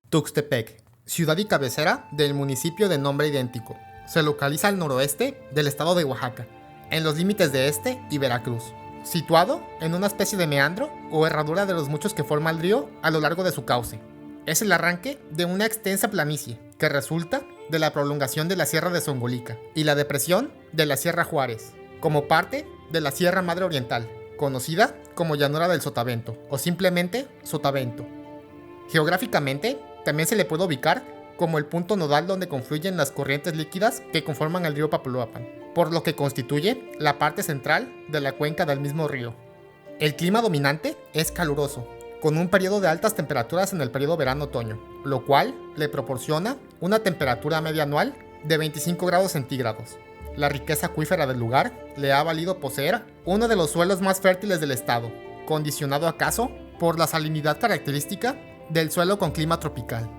Tuxtepec, ciudad y cabecera del municipio de nombre idéntico. Se localiza al noroeste del estado de Oaxaca, en los límites de este y Veracruz, situado en una especie de meandro o herradura de los muchos que forma el río a lo largo de su cauce. Es el arranque de una extensa planicie que resulta de la prolongación de la Sierra de Zongolica y la depresión de la Sierra Juárez, como parte de la Sierra Madre Oriental, conocida como Llanura del Sotavento o simplemente Sotavento. Geográficamente, también se le puede ubicar como el punto nodal donde confluyen las corrientes líquidas que conforman el río Papaloapan, por lo que constituye la parte central de la cuenca del mismo río. El clima dominante es caluroso, con un periodo de altas temperaturas en el periodo verano-otoño, lo cual le proporciona una temperatura media anual de 25 grados centígrados. La riqueza acuífera del lugar le ha valido poseer uno de los suelos más fértiles del estado, condicionado acaso por la salinidad característica del suelo con clima tropical.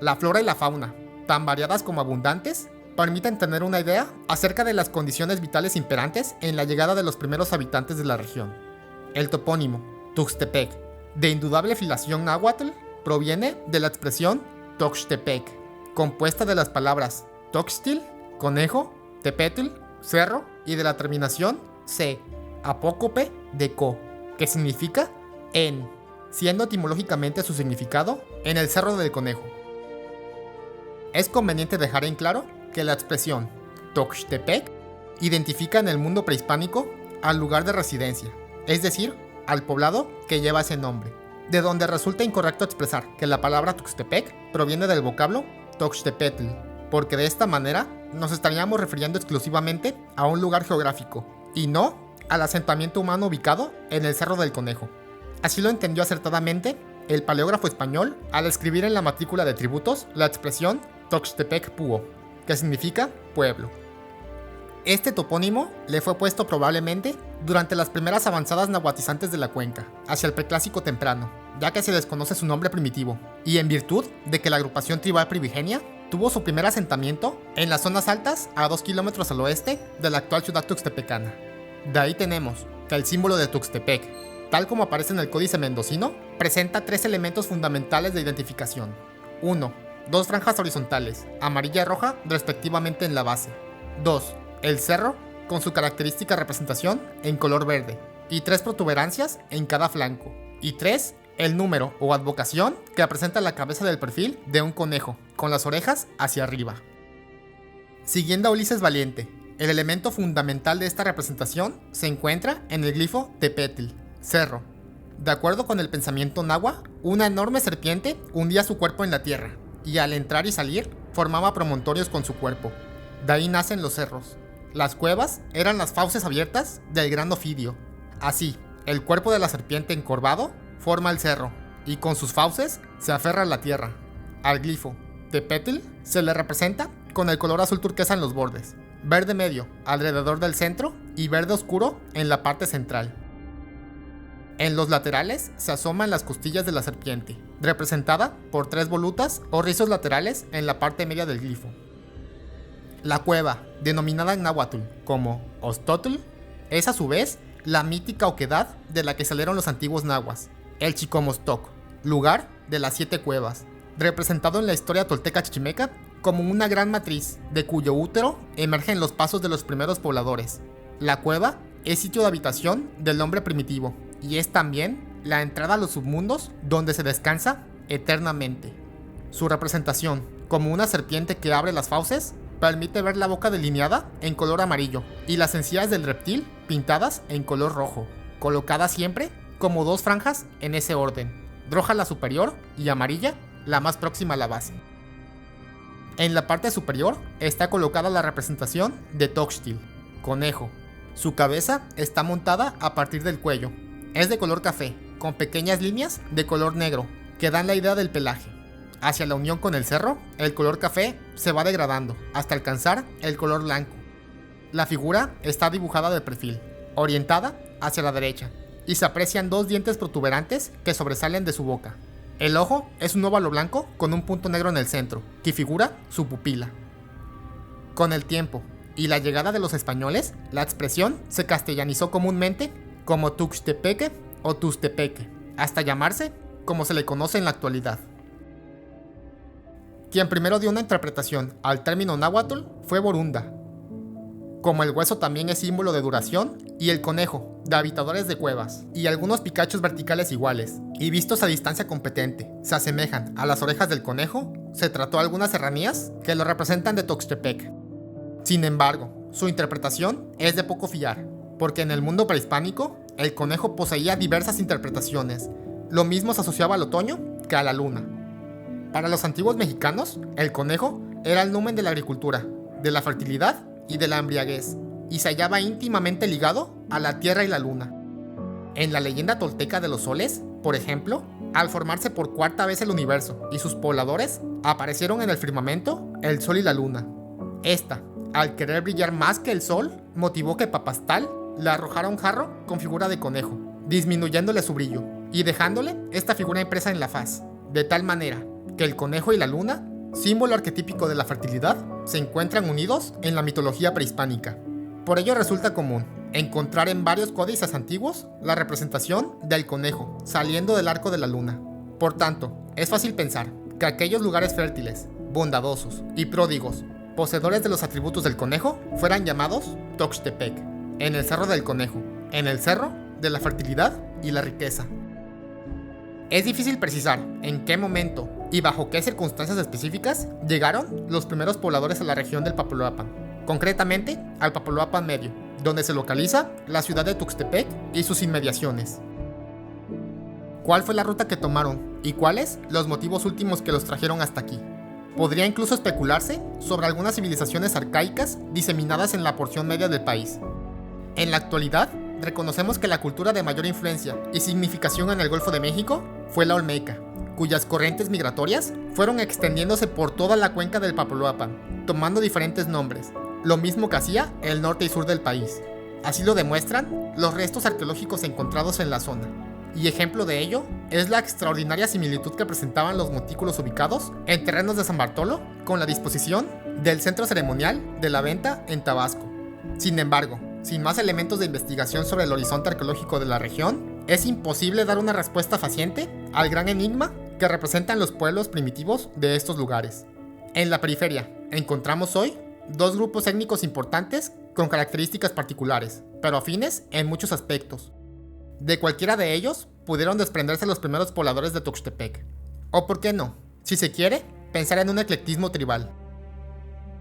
La flora y la fauna, tan variadas como abundantes, permiten tener una idea acerca de las condiciones vitales imperantes en la llegada de los primeros habitantes de la región. El topónimo, Tuxtepec, de indudable filiación náhuatl, proviene de la expresión Toxtepec, compuesta de las palabras Toxtil, conejo, Tepetl, cerro, y de la terminación C, apócope de co, que significa en, siendo etimológicamente su significado en el cerro del conejo. Es conveniente dejar en claro que la expresión Toxtepec identifica en el mundo prehispánico al lugar de residencia, es decir, al poblado que lleva ese nombre, de donde resulta incorrecto expresar que la palabra Tuxtepec proviene del vocablo Toxtepetl, porque de esta manera nos estaríamos refiriendo exclusivamente a un lugar geográfico y no al asentamiento humano ubicado en el Cerro del Conejo. Así lo entendió acertadamente el paleógrafo español al escribir en la matrícula de tributos la expresión Toxtepec Puo, que significa pueblo. Este topónimo le fue puesto probablemente durante las primeras avanzadas nahuatizantes de la cuenca, hacia el preclásico temprano, ya que se desconoce su nombre primitivo, y en virtud de que la agrupación tribal primigenia tuvo su primer asentamiento en las zonas altas a 2 kilómetros al oeste de la actual ciudad tuxtepecana. De ahí tenemos que el símbolo de Tuxtepec, tal como aparece en el Códice Mendocino, presenta 3 elementos fundamentales de identificación. 1. 2 franjas horizontales, amarilla y roja respectivamente en la base. 2. El cerro, con su característica representación en color verde, y 3 protuberancias en cada flanco. Y 3. El número o advocación que representa la cabeza del perfil de un conejo, con las orejas hacia arriba. Siguiendo a Ulises Valiente, el elemento fundamental de esta representación se encuentra en el glifo Tepetl, cerro. De acuerdo con el pensamiento náhuatl, una enorme serpiente hundía su cuerpo en la tierra, y al entrar y salir, formaba promontorios con su cuerpo. De ahí nacen los cerros. Las cuevas eran las fauces abiertas del gran ofidio. Así, el cuerpo de la serpiente encorvado forma el cerro, y con sus fauces se aferra a la tierra. Al glifo Tepetl se le representa con el color azul turquesa en los bordes, verde medio alrededor del centro y verde oscuro en la parte central. En los laterales se asoman las costillas de la serpiente, representada por 3 volutas o rizos laterales en la parte media del glifo. La cueva, denominada en náhuatl como Ostotl, es a su vez la mítica oquedad de la que salieron los antiguos nahuas, el Chicomostoc, lugar de las 7 cuevas, representado en la historia tolteca chichimeca como una gran matriz de cuyo útero emergen los pasos de los primeros pobladores. La cueva es sitio de habitación del hombre primitivo y es también la entrada a los submundos donde se descansa eternamente. Su representación, como una serpiente que abre las fauces, permite ver la boca delineada en color amarillo y las encías del reptil pintadas en color rojo, colocadas siempre como 2 franjas en ese orden, roja la superior y amarilla la más próxima a la base. En la parte superior está colocada la representación de Toxtil, conejo. Su cabeza está montada a partir del cuello. Es de color café, con pequeñas líneas de color negro, que dan la idea del pelaje. Hacia la unión con el cerro, el color café se va degradando hasta alcanzar el color blanco. La figura está dibujada de perfil, orientada hacia la derecha, y se aprecian 2 dientes protuberantes que sobresalen de su boca. El ojo es un óvalo blanco con un punto negro en el centro, que figura su pupila. Con el tiempo y la llegada de los españoles, la expresión se castellanizó comúnmente como Tuxtepeque o Tustepeque, hasta llamarse como se le conoce en la actualidad. Quien primero dio una interpretación al término náhuatl fue Borunda. Como el hueso también es símbolo de duración, y el conejo, de habitadores de cuevas, y algunos picachos verticales iguales, y vistos a distancia competente, se asemejan a las orejas del conejo, se trató algunas serranías que lo representan de Tuxtepec. Sin embargo, su interpretación es de poco fiar, porque en el mundo prehispánico, el conejo poseía diversas interpretaciones. Lo mismo se asociaba al otoño que a la luna. Para los antiguos mexicanos, el conejo era el numen de la agricultura, de la fertilidad y de la embriaguez, y se hallaba íntimamente ligado a la tierra y la luna. En la leyenda tolteca de los soles, por ejemplo, al formarse por cuarta vez el universo y sus pobladores, aparecieron en el firmamento el sol y la luna. Esta, al querer brillar más que el sol, motivó que Papastal le arrojara un jarro con figura de conejo, disminuyéndole su brillo y dejándole esta figura impresa en la faz, de tal manera que el conejo y la luna, símbolo arquetípico de la fertilidad, se encuentran unidos en la mitología prehispánica. Por ello resulta común encontrar en varios códices antiguos la representación del conejo saliendo del arco de la luna. Por tanto, es fácil pensar que aquellos lugares fértiles, bondadosos y pródigos, poseedores de los atributos del conejo, fueran llamados Tuxtepec, en el Cerro del Conejo, en el Cerro de la Fertilidad y la Riqueza. Es difícil precisar en qué momento y bajo qué circunstancias específicas llegaron los primeros pobladores a la región del Papaloapan, concretamente al Papaloapan Medio, donde se localiza la ciudad de Tuxtepec y sus inmediaciones. ¿Cuál fue la ruta que tomaron y cuáles los motivos últimos que los trajeron hasta aquí? Podría incluso especularse sobre algunas civilizaciones arcaicas diseminadas en la porción media del país. En la actualidad, reconocemos que la cultura de mayor influencia y significación en el Golfo de México fue la olmeca, cuyas corrientes migratorias fueron extendiéndose por toda la cuenca del Papaloapan, tomando diferentes nombres, lo mismo que hacía el norte y sur del país. Así lo demuestran los restos arqueológicos encontrados en la zona, y ejemplo de ello es la extraordinaria similitud que presentaban los montículos ubicados en terrenos de San Bartolo con la disposición del centro ceremonial de la venta en Tabasco. Sin embargo, sin más elementos de investigación sobre el horizonte arqueológico de la región, es imposible dar una respuesta fehaciente al gran enigma que representan los pueblos primitivos de estos lugares. En la periferia, encontramos hoy dos grupos étnicos importantes con características particulares, pero afines en muchos aspectos. De cualquiera de ellos pudieron desprenderse los primeros pobladores de Tuxtepec. O por qué no, si se quiere, pensar en un eclectismo tribal.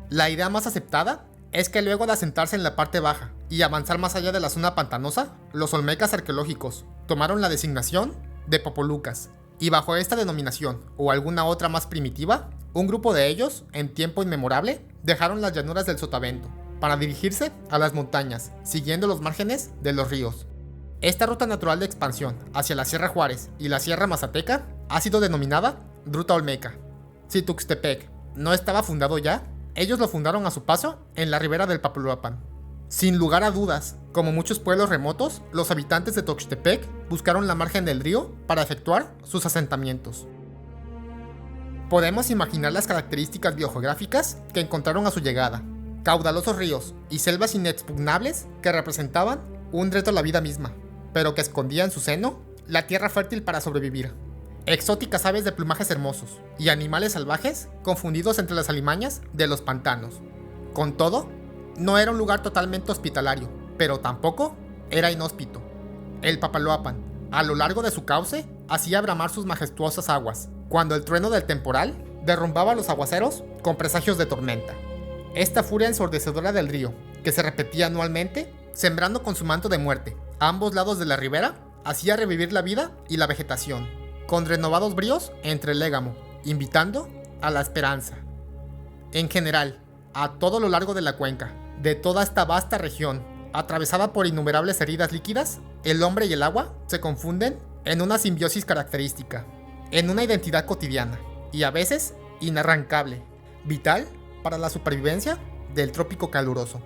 La idea más aceptada es que luego de asentarse en la parte baja y avanzar más allá de la zona pantanosa, los olmecas arqueológicos tomaron la designación de popolucas, y bajo esta denominación o alguna otra más primitiva, un grupo de ellos, en tiempo inmemorable, dejaron las llanuras del Sotavento para dirigirse a las montañas, siguiendo los márgenes de los ríos. Esta ruta natural de expansión hacia la Sierra Juárez y la Sierra Mazateca ha sido denominada Ruta Olmeca. Si Tuxtepec no estaba fundado ya, ellos lo fundaron a su paso en la ribera del Papaloapan. Sin lugar a dudas, como muchos pueblos remotos, los habitantes de Tuxtepec buscaron la margen del río para efectuar sus asentamientos. Podemos imaginar las características biogeográficas que encontraron a su llegada: caudalosos ríos y selvas inexpugnables que representaban un reto a la vida misma, pero que escondía en su seno la tierra fértil para sobrevivir. Exóticas aves de plumajes hermosos y animales salvajes confundidos entre las alimañas de los pantanos. Con todo, no era un lugar totalmente hospitalario, pero tampoco era inhóspito. El Papaloapan, a lo largo de su cauce, hacía bramar sus majestuosas aguas, cuando el trueno del temporal derrumbaba los aguaceros con presagios de tormenta. Esta furia ensordecedora del río, que se repetía anualmente, sembrando con su manto de muerte a ambos lados de la ribera, hacía revivir la vida y la vegetación, con renovados bríos entre el légamo, invitando a la esperanza. En general, a todo lo largo de la cuenca, de toda esta vasta región, atravesada por innumerables heridas líquidas, el hombre y el agua se confunden en una simbiosis característica, en una identidad cotidiana y a veces inarrancable, vital para la supervivencia del trópico caluroso.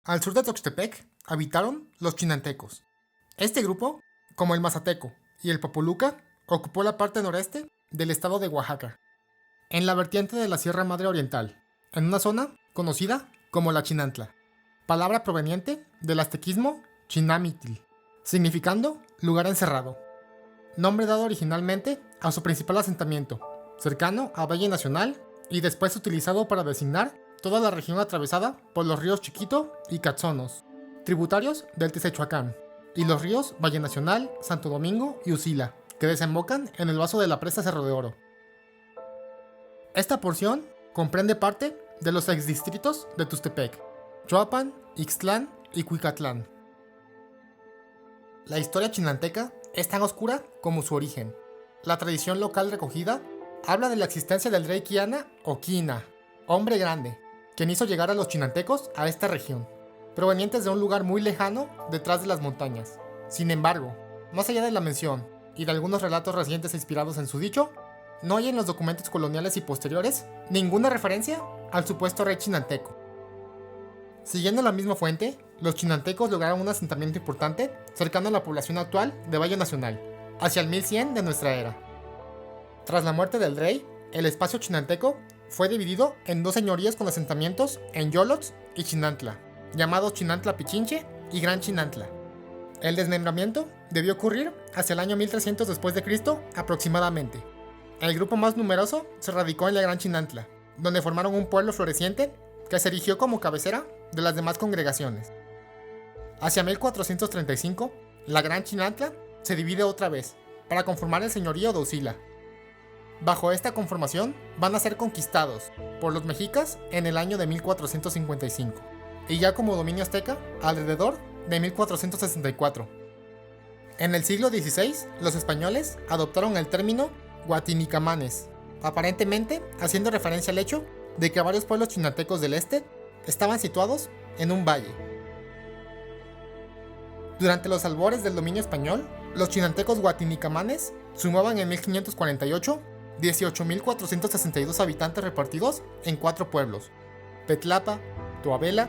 Al sur de Tuxtepec habitaron los chinantecos. Este grupo, como el mazateco y el popoluca, ocupó la parte noreste del estado de Oaxaca. en la vertiente de la Sierra Madre Oriental, en una zona conocida como la Chinantla, palabra proveniente del aztequismo Chinamitl, significando lugar encerrado, nombre dado originalmente a su principal asentamiento, cercano a Valle Nacional y después utilizado para designar toda la región atravesada por los ríos Chiquito y Catzonos, tributarios del Texechuacán, y los ríos Valle Nacional, Santo Domingo y Usila, que desembocan en el vaso de la presa Cerro de Oro. Esta porción comprende parte de los exdistritos de Tustepec, Choapan, Ixtlán y Cuicatlán. La historia chinanteca es tan oscura como su origen. La tradición local recogida habla de la existencia del rey Quiana o Quina, hombre grande, quien hizo llegar a los chinantecos a esta región, provenientes de un lugar muy lejano detrás de las montañas. Sin embargo, más allá de la mención y de algunos relatos recientes inspirados en su dicho, no hay en los documentos coloniales y posteriores ninguna referencia al supuesto rey chinanteco. Siguiendo la misma fuente, los chinantecos lograron un asentamiento importante cercano a la población actual de Valle Nacional, hacia el 1100 de nuestra era. Tras la muerte del rey, el espacio chinanteco fue dividido en dos señorías con asentamientos en Yolots y Chinantla, llamados Chinantla Pichinche y Gran Chinantla. El desmembramiento debió ocurrir hacia el año 1300 después de Cristo aproximadamente. El grupo más numeroso se radicó en la Gran Chinantla, donde formaron un pueblo floreciente que se erigió como cabecera de las demás congregaciones. Hacia 1435, la Gran Chinantla se divide otra vez, para conformar el señorío de Usila. Bajo esta conformación van a ser conquistados por los mexicas en el año de 1455, y ya como dominio azteca alrededor de 1464. En el siglo XVI, los españoles adoptaron el término Guatinicamanes, aparentemente haciendo referencia al hecho de que varios pueblos chinantecos del este estaban situados en un valle. Durante los albores del dominio español, los chinantecos guatinicamanes sumaban en 1548 18.462 habitantes repartidos en 4 pueblos: Petlapa, Toabela,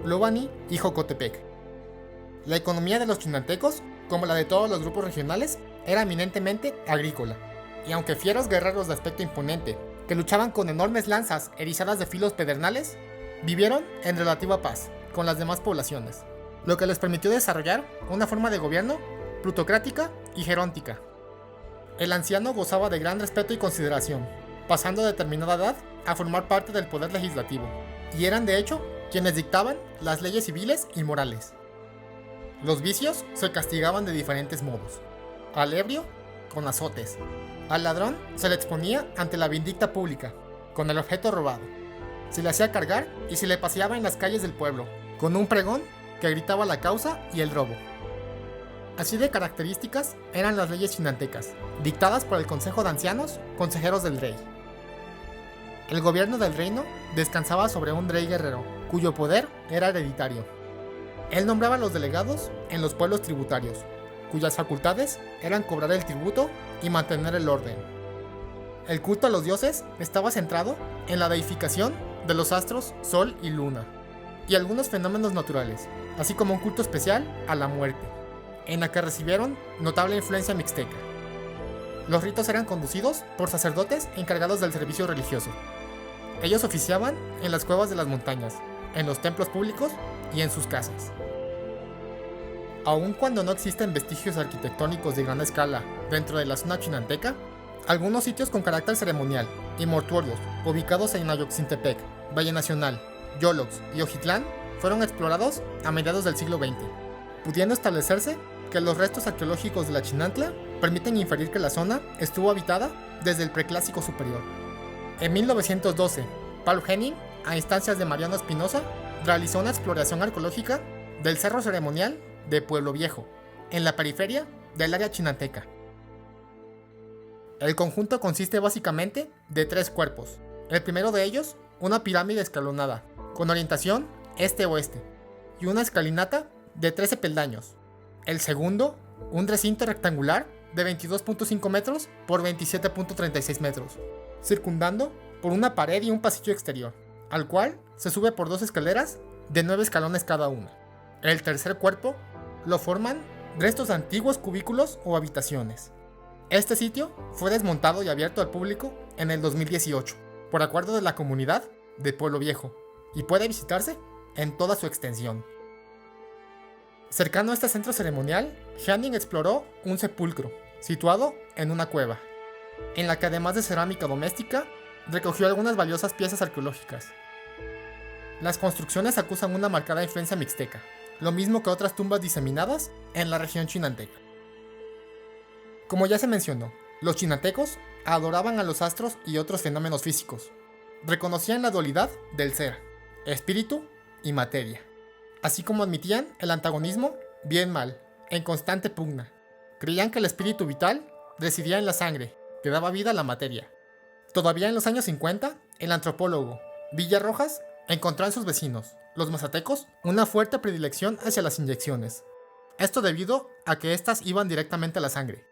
Lobani y Jocotepec. La economía de los chinantecos, como la de todos los grupos regionales, era eminentemente agrícola, y aunque fieros guerreros de aspecto imponente, que luchaban con enormes lanzas erizadas de filos pedernales, vivieron en relativa paz con las demás poblaciones, lo que les permitió desarrollar una forma de gobierno plutocrática y geróntica. El anciano gozaba de gran respeto y consideración, pasando a determinada edad a formar parte del poder legislativo, y eran de hecho quienes dictaban las leyes civiles y morales. Los vicios se castigaban de diferentes modos: al ebrio, con azotes; al ladrón se le exponía ante la vindicta pública, con el objeto robado; se le hacía cargar y se le paseaba en las calles del pueblo, con un pregón que gritaba la causa y el robo. Así de características eran las leyes chinantecas, dictadas por el Consejo de Ancianos, consejeros del rey. El gobierno del reino descansaba sobre un rey guerrero, cuyo poder era hereditario. Él nombraba a los delegados en los pueblos tributarios, cuyas facultades eran cobrar el tributo y mantener el orden. El culto a los dioses estaba centrado en la deificación de los astros, sol y luna, y algunos fenómenos naturales, así como un culto especial a la muerte, en la que recibieron notable influencia mixteca. Los ritos eran conducidos por sacerdotes encargados del servicio religioso. Ellos oficiaban en las cuevas de las montañas, en los templos públicos y en sus casas. Aun cuando no existen vestigios arquitectónicos de gran escala dentro de la zona chinanteca, algunos sitios con carácter ceremonial y mortuorios ubicados en Ayoxintepec, Valle Nacional, Yolox y Ojitlán fueron explorados a mediados del siglo XX, pudiendo establecerse que los restos arqueológicos de la Chinantla permiten inferir que la zona estuvo habitada desde el Preclásico superior. En 1912, Paul Henning, a instancias de Mariano Espinosa, realizó una exploración arqueológica del Cerro Ceremonial de Pueblo Viejo, en la periferia del área chinanteca. El conjunto consiste básicamente de 3 cuerpos. El primero de ellos, una pirámide escalonada, con orientación este-oeste, y una escalinata de 13 peldaños. El segundo, un recinto rectangular de 22.5 metros por 27.36 metros, circundando por una pared y un pasillo exterior, al cual se sube por 2 escaleras de 9 escalones cada una. El tercer cuerpo lo forman restos de antiguos cubículos o habitaciones. Este sitio fue desmontado y abierto al público en el 2018. por acuerdo de la comunidad de Pueblo Viejo, y puede visitarse en toda su extensión. Cercano a este centro ceremonial, Henning exploró un sepulcro, situado en una cueva, en la que además de cerámica doméstica, recogió algunas valiosas piezas arqueológicas. Las construcciones acusan una marcada influencia mixteca, lo mismo que otras tumbas diseminadas en la región chinanteca. Como ya se mencionó, los chinantecos adoraban a los astros y otros fenómenos físicos. Reconocían la dualidad del ser, espíritu y materia, así como admitían el antagonismo bien-mal, en constante pugna. Creían que el espíritu vital residía en la sangre, que daba vida a la materia. Todavía en los años 50, el antropólogo Villarrojas encontró en sus vecinos, los mazatecos, una fuerte predilección hacia las inyecciones. Esto debido a que éstas iban directamente a la sangre.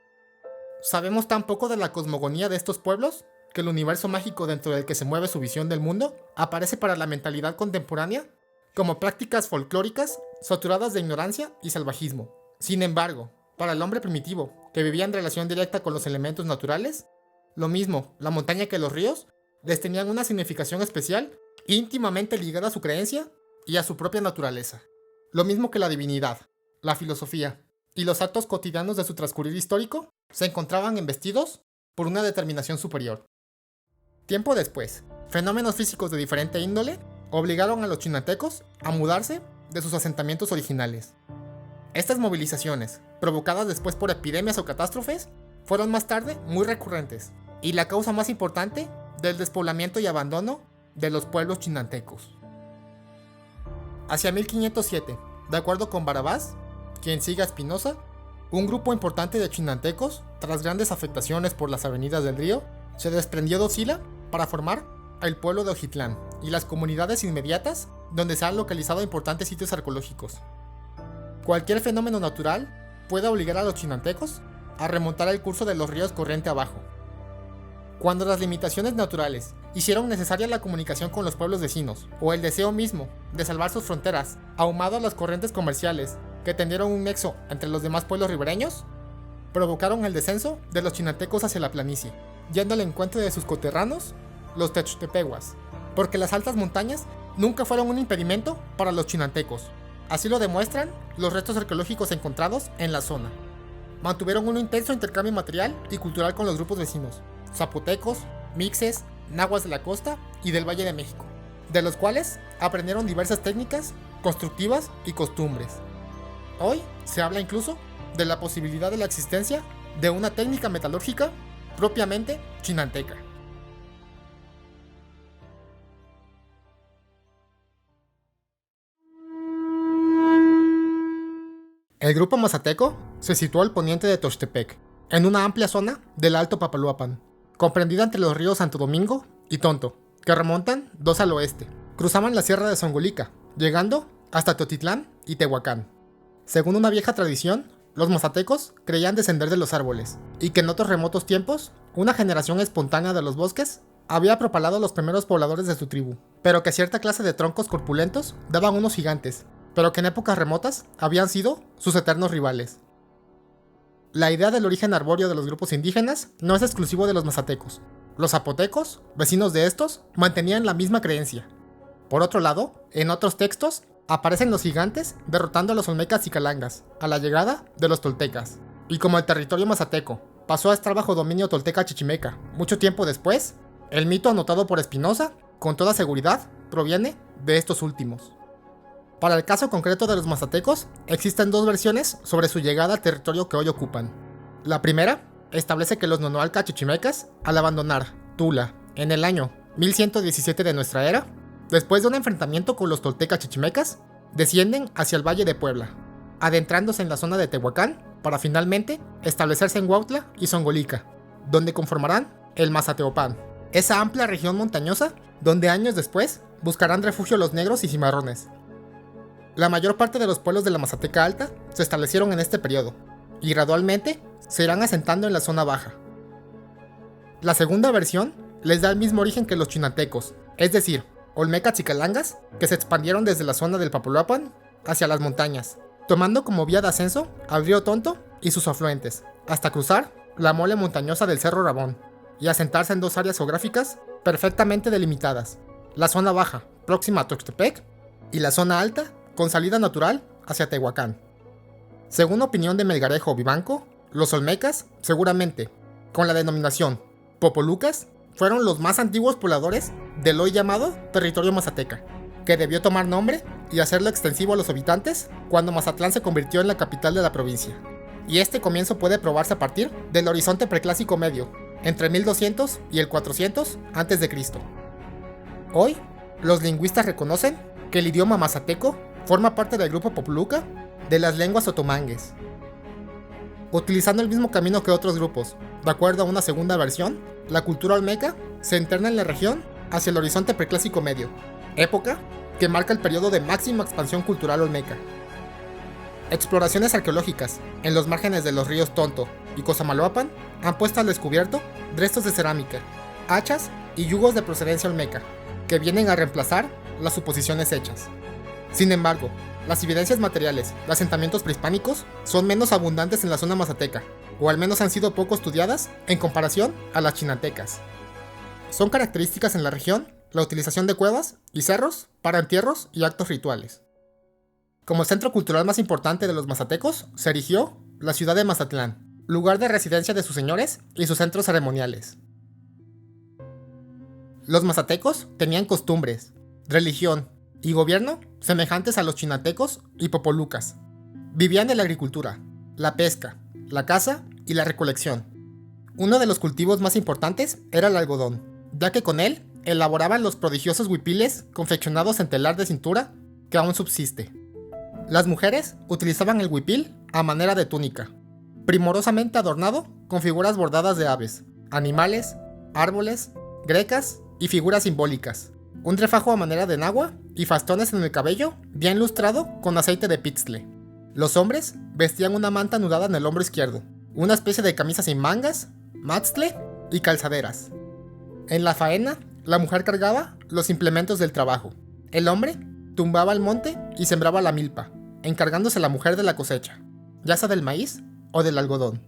Sabemos tan poco de la cosmogonía de estos pueblos que el universo mágico dentro del que se mueve su visión del mundo aparece para la mentalidad contemporánea como prácticas folclóricas saturadas de ignorancia y salvajismo. Sin embargo, para el hombre primitivo, que vivía en relación directa con los elementos naturales, lo mismo la montaña que los ríos, les tenían una significación especial íntimamente ligada a su creencia y a su propia naturaleza. Lo mismo que la divinidad, la filosofía y los actos cotidianos de su transcurrir histórico se encontraban embestidos por una determinación superior. Tiempo después, fenómenos físicos de diferente índole obligaron a los chinantecos a mudarse de sus asentamientos originales. Estas movilizaciones, provocadas después por epidemias o catástrofes, fueron más tarde muy recurrentes y la causa más importante del despoblamiento y abandono de los pueblos chinantecos. Hacia 1507, de acuerdo con Barabás, quien sigue a Espinosa, un grupo importante de chinantecos, tras grandes afectaciones por las avenidas del río, se desprendió de Ocila para formar el pueblo de Ojitlán y las comunidades inmediatas donde se han localizado importantes sitios arqueológicos. Cualquier fenómeno natural puede obligar a los chinantecos a remontar el curso de los ríos corriente abajo. Cuando las limitaciones naturales hicieron necesaria la comunicación con los pueblos vecinos, o el deseo mismo de salvar sus fronteras, ahumado a las corrientes comerciales que tendieron un nexo entre los demás pueblos ribereños, provocaron el descenso de los chinantecos hacia la planicie, yendo al encuentro de sus coterranos, los techtepehuas, porque las altas montañas nunca fueron un impedimento para los chinantecos. Así lo demuestran los restos arqueológicos encontrados en la zona. Mantuvieron un intenso intercambio material y cultural con los grupos vecinos, zapotecos, mixes, nahuas de la costa y del Valle de México, de los cuales aprendieron diversas técnicas constructivas y costumbres. Hoy se habla incluso de la posibilidad de la existencia de una técnica metalúrgica propiamente chinanteca. El grupo mazateco se situó al poniente de Tuxtepec, en una amplia zona del Alto Papaloapan, comprendida entre los ríos Santo Domingo y Tonto, que remontan dos al oeste. Cruzaban la sierra de Zongolica, llegando hasta Teotitlán y Tehuacán. Según una vieja tradición, los mazatecos creían descender de los árboles, y que en otros remotos tiempos, una generación espontánea de los bosques había propalado a los primeros pobladores de su tribu, pero que cierta clase de troncos corpulentos daban unos gigantes, pero que en épocas remotas habían sido sus eternos rivales. La idea del origen arbóreo de los grupos indígenas no es exclusivo de los mazatecos. Los zapotecos, vecinos de estos, mantenían la misma creencia. Por otro lado, en otros textos, aparecen los gigantes derrotando a los olmecas y calangas, a la llegada de los toltecas. Y como el territorio mazateco pasó a estar bajo dominio tolteca chichimeca mucho tiempo después, el mito anotado por Espinosa, con toda seguridad, proviene de estos últimos. Para el caso concreto de los mazatecos, existen dos versiones sobre su llegada al territorio que hoy ocupan. La primera establece que los nonoalca chichimecas, al abandonar Tula en el año 1117 de nuestra era, después de un enfrentamiento con los toltecas chichimecas, descienden hacia el Valle de Puebla, adentrándose en la zona de Tehuacán para finalmente establecerse en Huautla y Zongolica, donde conformarán el Mazateopan, esa amplia región montañosa donde años después buscarán refugio los negros y cimarrones. La mayor parte de los pueblos de la Mazateca Alta se establecieron en este periodo, y gradualmente se irán asentando en la zona baja. La segunda versión les da el mismo origen que los chinantecos, es decir, olmecas y calangas que se expandieron desde la zona del Papaloapan hacia las montañas, tomando como vía de ascenso al río Tonto y sus afluentes, hasta cruzar la mole montañosa del Cerro Rabón, y asentarse en dos áreas geográficas perfectamente delimitadas, la zona baja, próxima a Tuxtepec, y la zona alta, con salida natural hacia Tehuacán. Según opinión de Melgarejo Vivanco, los olmecas, seguramente, con la denominación Popolucas, fueron los más antiguos pobladores del hoy llamado territorio mazateca, que debió tomar nombre y hacerlo extensivo a los habitantes cuando Mazatlán se convirtió en la capital de la provincia. Y este comienzo puede probarse a partir del horizonte preclásico medio, entre 1200 y el 400 a.C. Hoy, los lingüistas reconocen que el idioma mazateco forma parte del grupo Popoluca de las lenguas otomangues. Utilizando el mismo camino que otros grupos, de acuerdo a una segunda versión, la cultura olmeca se interna en la región hacia el horizonte preclásico medio, época que marca el periodo de máxima expansión cultural olmeca. Exploraciones arqueológicas en los márgenes de los ríos Tonto y Cosamaloapan han puesto al descubierto restos de cerámica, hachas y yugos de procedencia olmeca, que vienen a reemplazar las suposiciones hechas. Sin embargo, las evidencias materiales de asentamientos prehispánicos son menos abundantes en la zona mazateca, o al menos han sido poco estudiadas en comparación a las chinantecas. Son características en la región la utilización de cuevas y cerros para entierros y actos rituales. Como el centro cultural más importante de los mazatecos, se erigió la ciudad de Mazatlán, lugar de residencia de sus señores y sus centros ceremoniales. Los mazatecos tenían costumbres, religión y gobierno semejantes a los chinantecos y popolucas. Vivían de la agricultura, la pesca, la caza y la recolección. Uno de los cultivos más importantes era el algodón, ya que con él elaboraban los prodigiosos huipiles confeccionados en telar de cintura que aún subsiste. Las mujeres utilizaban el huipil a manera de túnica, primorosamente adornado con figuras bordadas de aves, animales, árboles, grecas y figuras simbólicas, un refajo a manera de nagua y fastones en el cabello bien lustrado con aceite de pixtle. Los hombres vestían una manta anudada en el hombro izquierdo, una especie de camisa sin mangas, matztle y calzaderas. En la faena, la mujer cargaba los implementos del trabajo. El hombre tumbaba el monte y sembraba la milpa, encargándose la mujer de la cosecha, ya sea del maíz o del algodón.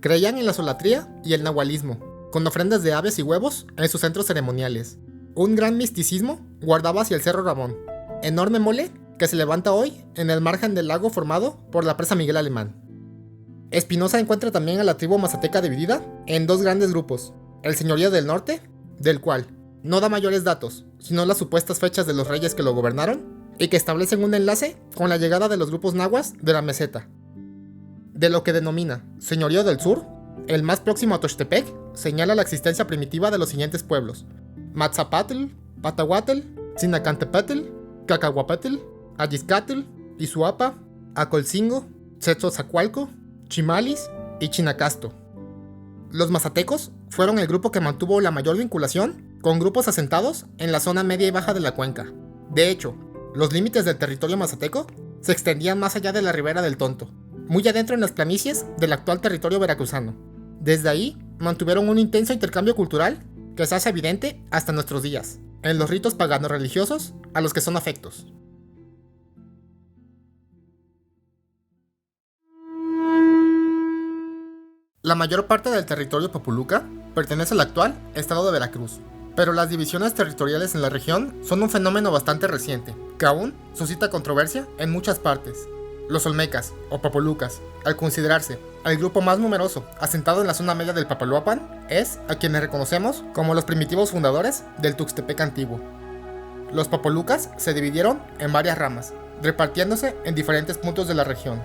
Creían en la solatría y el nahualismo, con ofrendas de aves y huevos en sus centros ceremoniales. Un gran misticismo guardaba hacia el Cerro Ramón, enorme mole que se levanta hoy en el margen del lago formado por la presa Miguel Alemán. Espinosa encuentra también a la tribu mazateca dividida en dos grandes grupos, el señorío del norte, del cual no da mayores datos, sino las supuestas fechas de los reyes que lo gobernaron, y que establecen un enlace con la llegada de los grupos nahuas de la meseta. De lo que denomina señorío del sur, el más próximo a Tuxtepec señala la existencia primitiva de los siguientes pueblos: Matzapatl, Patahuatl, Sinacantepetl, Cacahuapetl, Ayizcatl, Izuapa, Acolcingo, Tzetzozacualco, Chimalis y Chinacasto. Los mazatecos fueron el grupo que mantuvo la mayor vinculación con grupos asentados en la zona media y baja de la cuenca. De hecho, los límites del territorio mazateco se extendían más allá de la ribera del Tonto, muy adentro en las planicies del actual territorio veracruzano. Desde ahí, mantuvieron un intenso intercambio cultural que se hace evidente hasta nuestros días, en los ritos paganos religiosos a los que son afectos. La mayor parte del territorio popoluca pertenece al actual estado de Veracruz, pero las divisiones territoriales en la región son un fenómeno bastante reciente, que aún suscita controversia en muchas partes. Los olmecas, o popolucas, al considerarse el grupo más numeroso asentado en la zona media del Papaloapan, es a quienes reconocemos como los primitivos fundadores del Tuxtepec antiguo. Los popolucas se dividieron en varias ramas, repartiéndose en diferentes puntos de la región.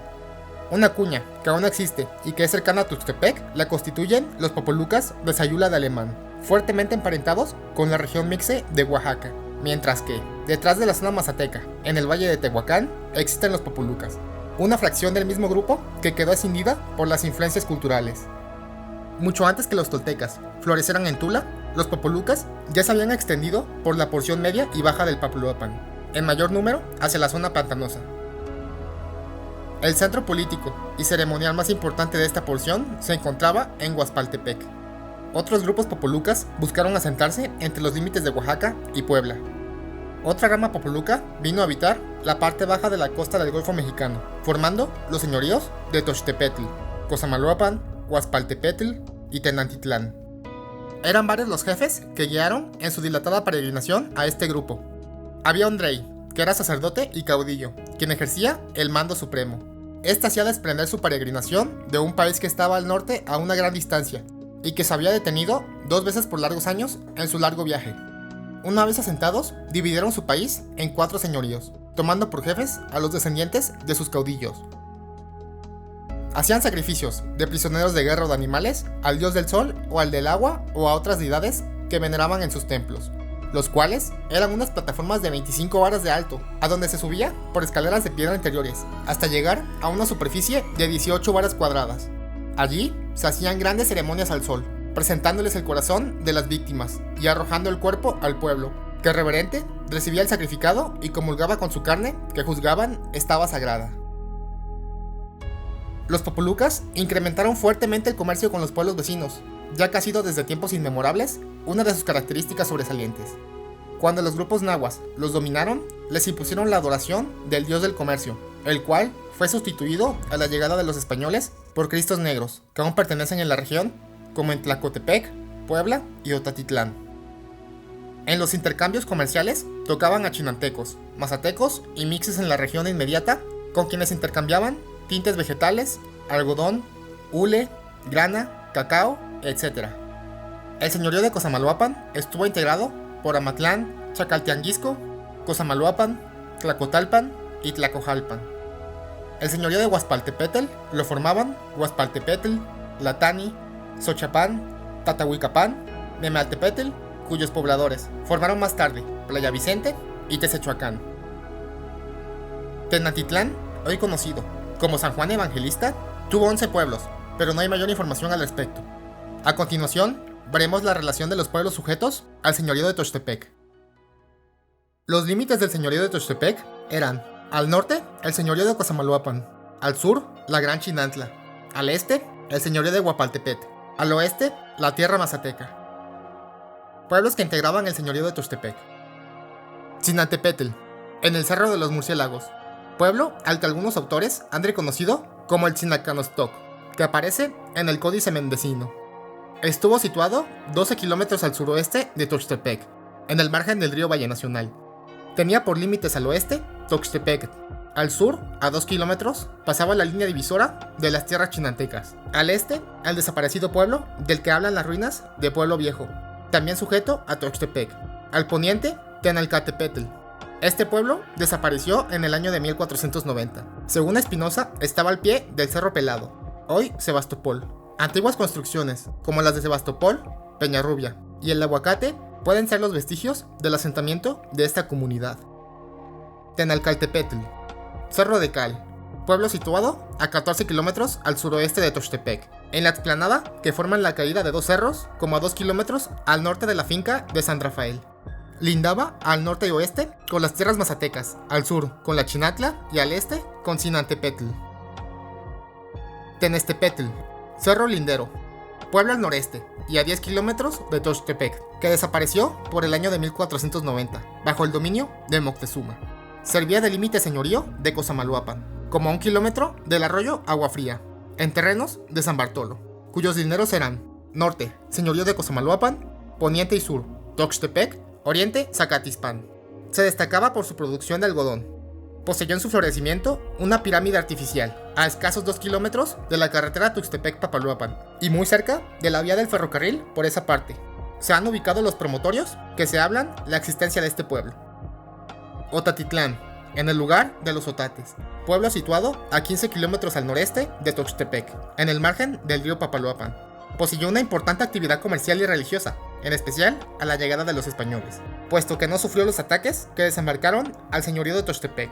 Una cuña que aún existe y que es cercana a Tuxtepec la constituyen los popolucas de Sayula de Alemán, fuertemente emparentados con la región mixe de Oaxaca, mientras que, detrás de la zona mazateca, en el valle de Tehuacán, existen los popolucas, una fracción del mismo grupo que quedó escindida por las influencias culturales. Mucho antes que los toltecas florecieran en Tula, los popolucas ya se habían extendido por la porción media y baja del Papaloapan, en mayor número hacia la zona pantanosa. El centro político y ceremonial más importante de esta porción se encontraba en Huaspaltepec. Otros grupos popolucas buscaron asentarse entre los límites de Oaxaca y Puebla. Otra rama popoluca vino a habitar la parte baja de la costa del Golfo Mexicano, formando los señoríos de Tochtepetl, Cosamaloapan, Huaspaltepetl y Tenantitlán. Eran varios los jefes que guiaron en su dilatada peregrinación a este grupo. Había un rey, que era sacerdote y caudillo, quien ejercía el mando supremo. Este hacía desprender su peregrinación de un país que estaba al norte a una gran distancia, y que se había detenido 2 veces por largos años en su largo viaje. Una vez asentados, dividieron su país en 4 señoríos, tomando por jefes a los descendientes de sus caudillos. Hacían sacrificios de prisioneros de guerra o de animales al dios del sol o al del agua o a otras deidades que veneraban en sus templos, los cuales eran unas plataformas de 25 varas de alto, a donde se subía por escaleras de piedra interiores, hasta llegar a una superficie de 18 varas cuadradas. Allí se hacían grandes ceremonias al sol, presentándoles el corazón de las víctimas y arrojando el cuerpo al pueblo, que reverente recibía el sacrificado y comulgaba con su carne que juzgaban estaba sagrada. Los popolucas incrementaron fuertemente el comercio con los pueblos vecinos, ya que ha sido desde tiempos inmemorables una de sus características sobresalientes. Cuando los grupos nahuas los dominaron, les impusieron la adoración del dios del comercio, el cual fue sustituido a la llegada de los españoles por cristos negros, que aún pertenecen en la región, como en Tlacotepec, Puebla y Otatitlán. En los intercambios comerciales tocaban a chinantecos, mazatecos y mixes en la región inmediata, con quienes intercambiaban tintes vegetales, algodón, hule, grana, cacao, etc. El señorío de Cosamaloapan estuvo integrado por Amatlán, Chacaltianguisco, Cosamaloapan, Tlacotalpan y Tlacojalpan. El señorío de Huaspaltepetl lo formaban Huaspaltepetl, Latani, Xochapán, Tatahuicapán, Nemaltepetl, cuyos pobladores formaron más tarde Playa Vicente y Tezechuacán. Tenochtitlán, hoy conocido como San Juan Evangelista, tuvo 11 pueblos, pero no hay mayor información al respecto. A continuación, veremos la relación de los pueblos sujetos al señorío de Tuxtepec. Los límites del señorío de Tuxtepec eran: al norte, el señorío de Cosamaloapan; al sur, la Gran Chinantla; al este, el señorío de Huapaltepet; al oeste, la Tierra Mazateca. Pueblos que integraban el señorío de Tuxtepec. Chinantepetl, en el Cerro de los Murciélagos, pueblo al que algunos autores han reconocido como el Chinacanostoc, que aparece en el Códice Mendecino. Estuvo situado 12 kilómetros al suroeste de Tuxtepec, en el margen del río Valle Nacional. Tenía por límites al oeste Tuxtepec; al sur, a 2 kilómetros, pasaba la línea divisora de las tierras chinantecas; al este, el desaparecido pueblo del que hablan las ruinas de Pueblo Viejo, también sujeto a Tuxtepec; al poniente, Tenalcatepetl. Este pueblo desapareció en el año de 1490. Según Espinosa, estaba al pie del Cerro Pelado, hoy Sebastopol. Antiguas construcciones, como las de Sebastopol, Peñarrubia y el Aguacate, pueden ser los vestigios del asentamiento de esta comunidad. Tenalcaltepetl, Cerro de Cal, pueblo situado a 14 kilómetros al suroeste de Tuxtepec, en la explanada que forman la caída de 2 cerros, como a 2 kilómetros al norte de la finca de San Rafael. Lindaba al norte y oeste con las tierras mazatecas, al sur con la Chinantla y al este con Chinantepetl. Tenestepetl, Cerro Lindero, pueblo al noreste y a 10 kilómetros de Tuxtepec, que desapareció por el año de 1490, bajo el dominio de Moctezuma. Servía de límite señorío de Cosamaloapan, como a 1 kilómetro del arroyo Agua Fría, en terrenos de San Bartolo, cuyos linderos eran: norte, señorío de Cosamaloapan; poniente y sur, Tuxtepec; oriente, Zacatispán. Se destacaba por su producción de algodón. Poseyó en su florecimiento una pirámide artificial, a escasos 2 kilómetros de la carretera Tuxtepec-Papaloapan, y muy cerca de la vía del ferrocarril por esa parte. Se han ubicado los promotorios que se hablan la existencia de este pueblo. Otatitlán, en el lugar de los Otates, pueblo situado a 15 kilómetros al noreste de Tuxtepec, en el margen del río Papaloapan. Poseyó una importante actividad comercial y religiosa, en especial a la llegada de los españoles, puesto que no sufrió los ataques que desembarcaron al señorío de Tuxtepec.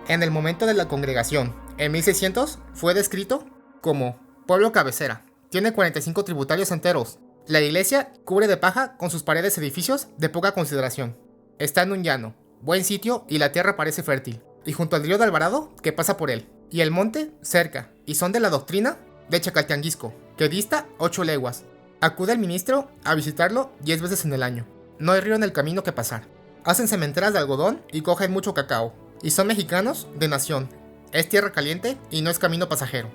En el momento de la congregación, en 1600, fue descrito como pueblo cabecera. Tiene 45 tributarios enteros. La iglesia cubre de paja con sus paredes edificios de poca consideración. Está en un llano, buen sitio y la tierra parece fértil, y junto al río de Alvarado que pasa por él, y el monte cerca, y son de la doctrina de Chacaltianguisco, que dista 8 leguas. Acude el ministro a visitarlo 10 veces en el año. No hay río en el camino que pasar. Hacen cementeras de algodón y cogen mucho cacao. Y son mexicanos de nación. Es tierra caliente y no es camino pasajero.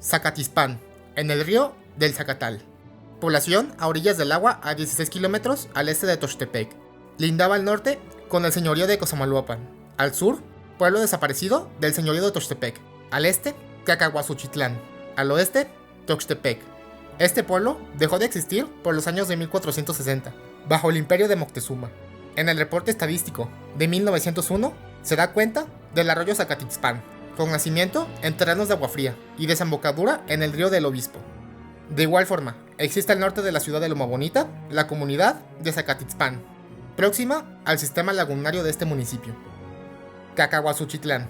Zacatispán, en el río del Zacatal. población a orillas del agua a 16 kilómetros al este de Tuxtepec. Lindaba al norte con el señorío de Cosamaloapan, al sur, pueblo desaparecido del señorío de Tuxtepec, al este, Cacahuazuchitlán, al oeste, Tuxtepec. Este pueblo dejó de existir por los años de 1460, bajo el imperio de Moctezuma. En el reporte estadístico de 1901 se da cuenta del arroyo Zacatitzpan, con nacimiento en terrenos de agua fría y desembocadura en el río del Obispo. De igual forma, existe al norte de la ciudad de Loma Bonita la comunidad de Zacatitzpan, próxima al sistema lagunario de este municipio. Cacahuazuchitlán,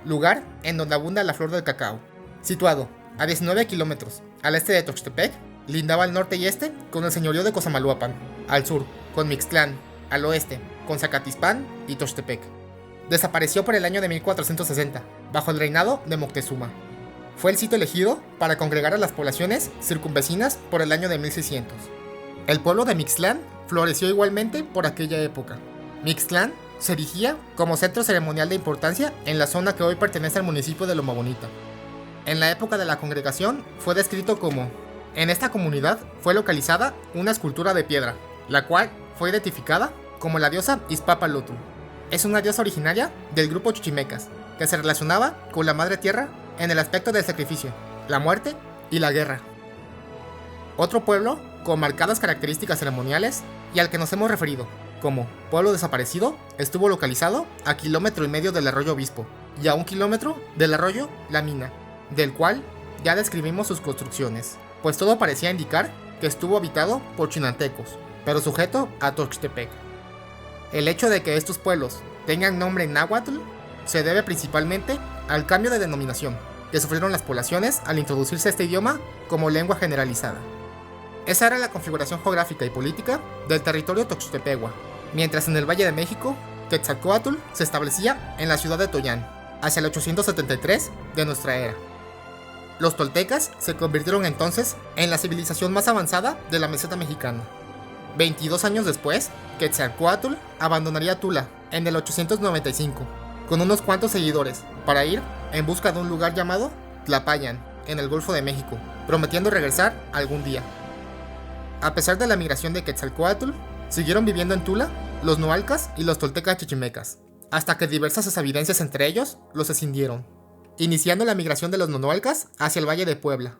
lugar en donde abunda la flor del cacao. Situado a 19 kilómetros al este de Tuxtepec, lindaba al norte y este con el señorío de Cosamaloapan, al sur con Mixtlán, al oeste con Zacatitzpan y Tuxtepec. Desapareció por el año de 1460, bajo el reinado de Moctezuma. Fue el sitio elegido para congregar a las poblaciones circunvecinas por el año de 1600. El pueblo de Mixtlán floreció igualmente por aquella época. Mixtlán se erigía como centro ceremonial de importancia en la zona que hoy pertenece al municipio de Loma Bonita. En la época de la congregación fue descrito como: en esta comunidad fue localizada una escultura de piedra, la cual fue identificada como la diosa Izpapalotl. Es una diosa originaria del grupo Chichimecas, que se relacionaba con la madre tierra en el aspecto del sacrificio, la muerte y la guerra. Otro pueblo con marcadas características ceremoniales y al que nos hemos referido como pueblo desaparecido estuvo localizado a 1,5 kilómetros del arroyo Obispo y a 1 kilómetro del arroyo La Mina, del cual ya describimos sus construcciones, pues todo parecía indicar que estuvo habitado por chinantecos, pero sujeto a Tuxtepec. El hecho de que estos pueblos tengan nombre náhuatl se debe principalmente al cambio de denominación que sufrieron las poblaciones al introducirse este idioma como lengua generalizada. Esa era la configuración geográfica y política del territorio tuxtepegua, mientras en el Valle de México, Quetzalcóatl se establecía en la ciudad de Toyán, hacia el 873 de nuestra era. Los toltecas se convirtieron entonces en la civilización más avanzada de la meseta mexicana. 22 años después, Quetzalcóatl abandonaría Tula en el 895, con unos cuantos seguidores, para ir en busca de un lugar llamado Tlapayan, en el Golfo de México, prometiendo regresar algún día. A pesar de la migración de Quetzalcóatl, siguieron viviendo en Tula los noalcas y los toltecas chichimecas, hasta que diversas desavenencias entre ellos los escindieron, iniciando la migración de los nonoalcas hacia el Valle de Puebla.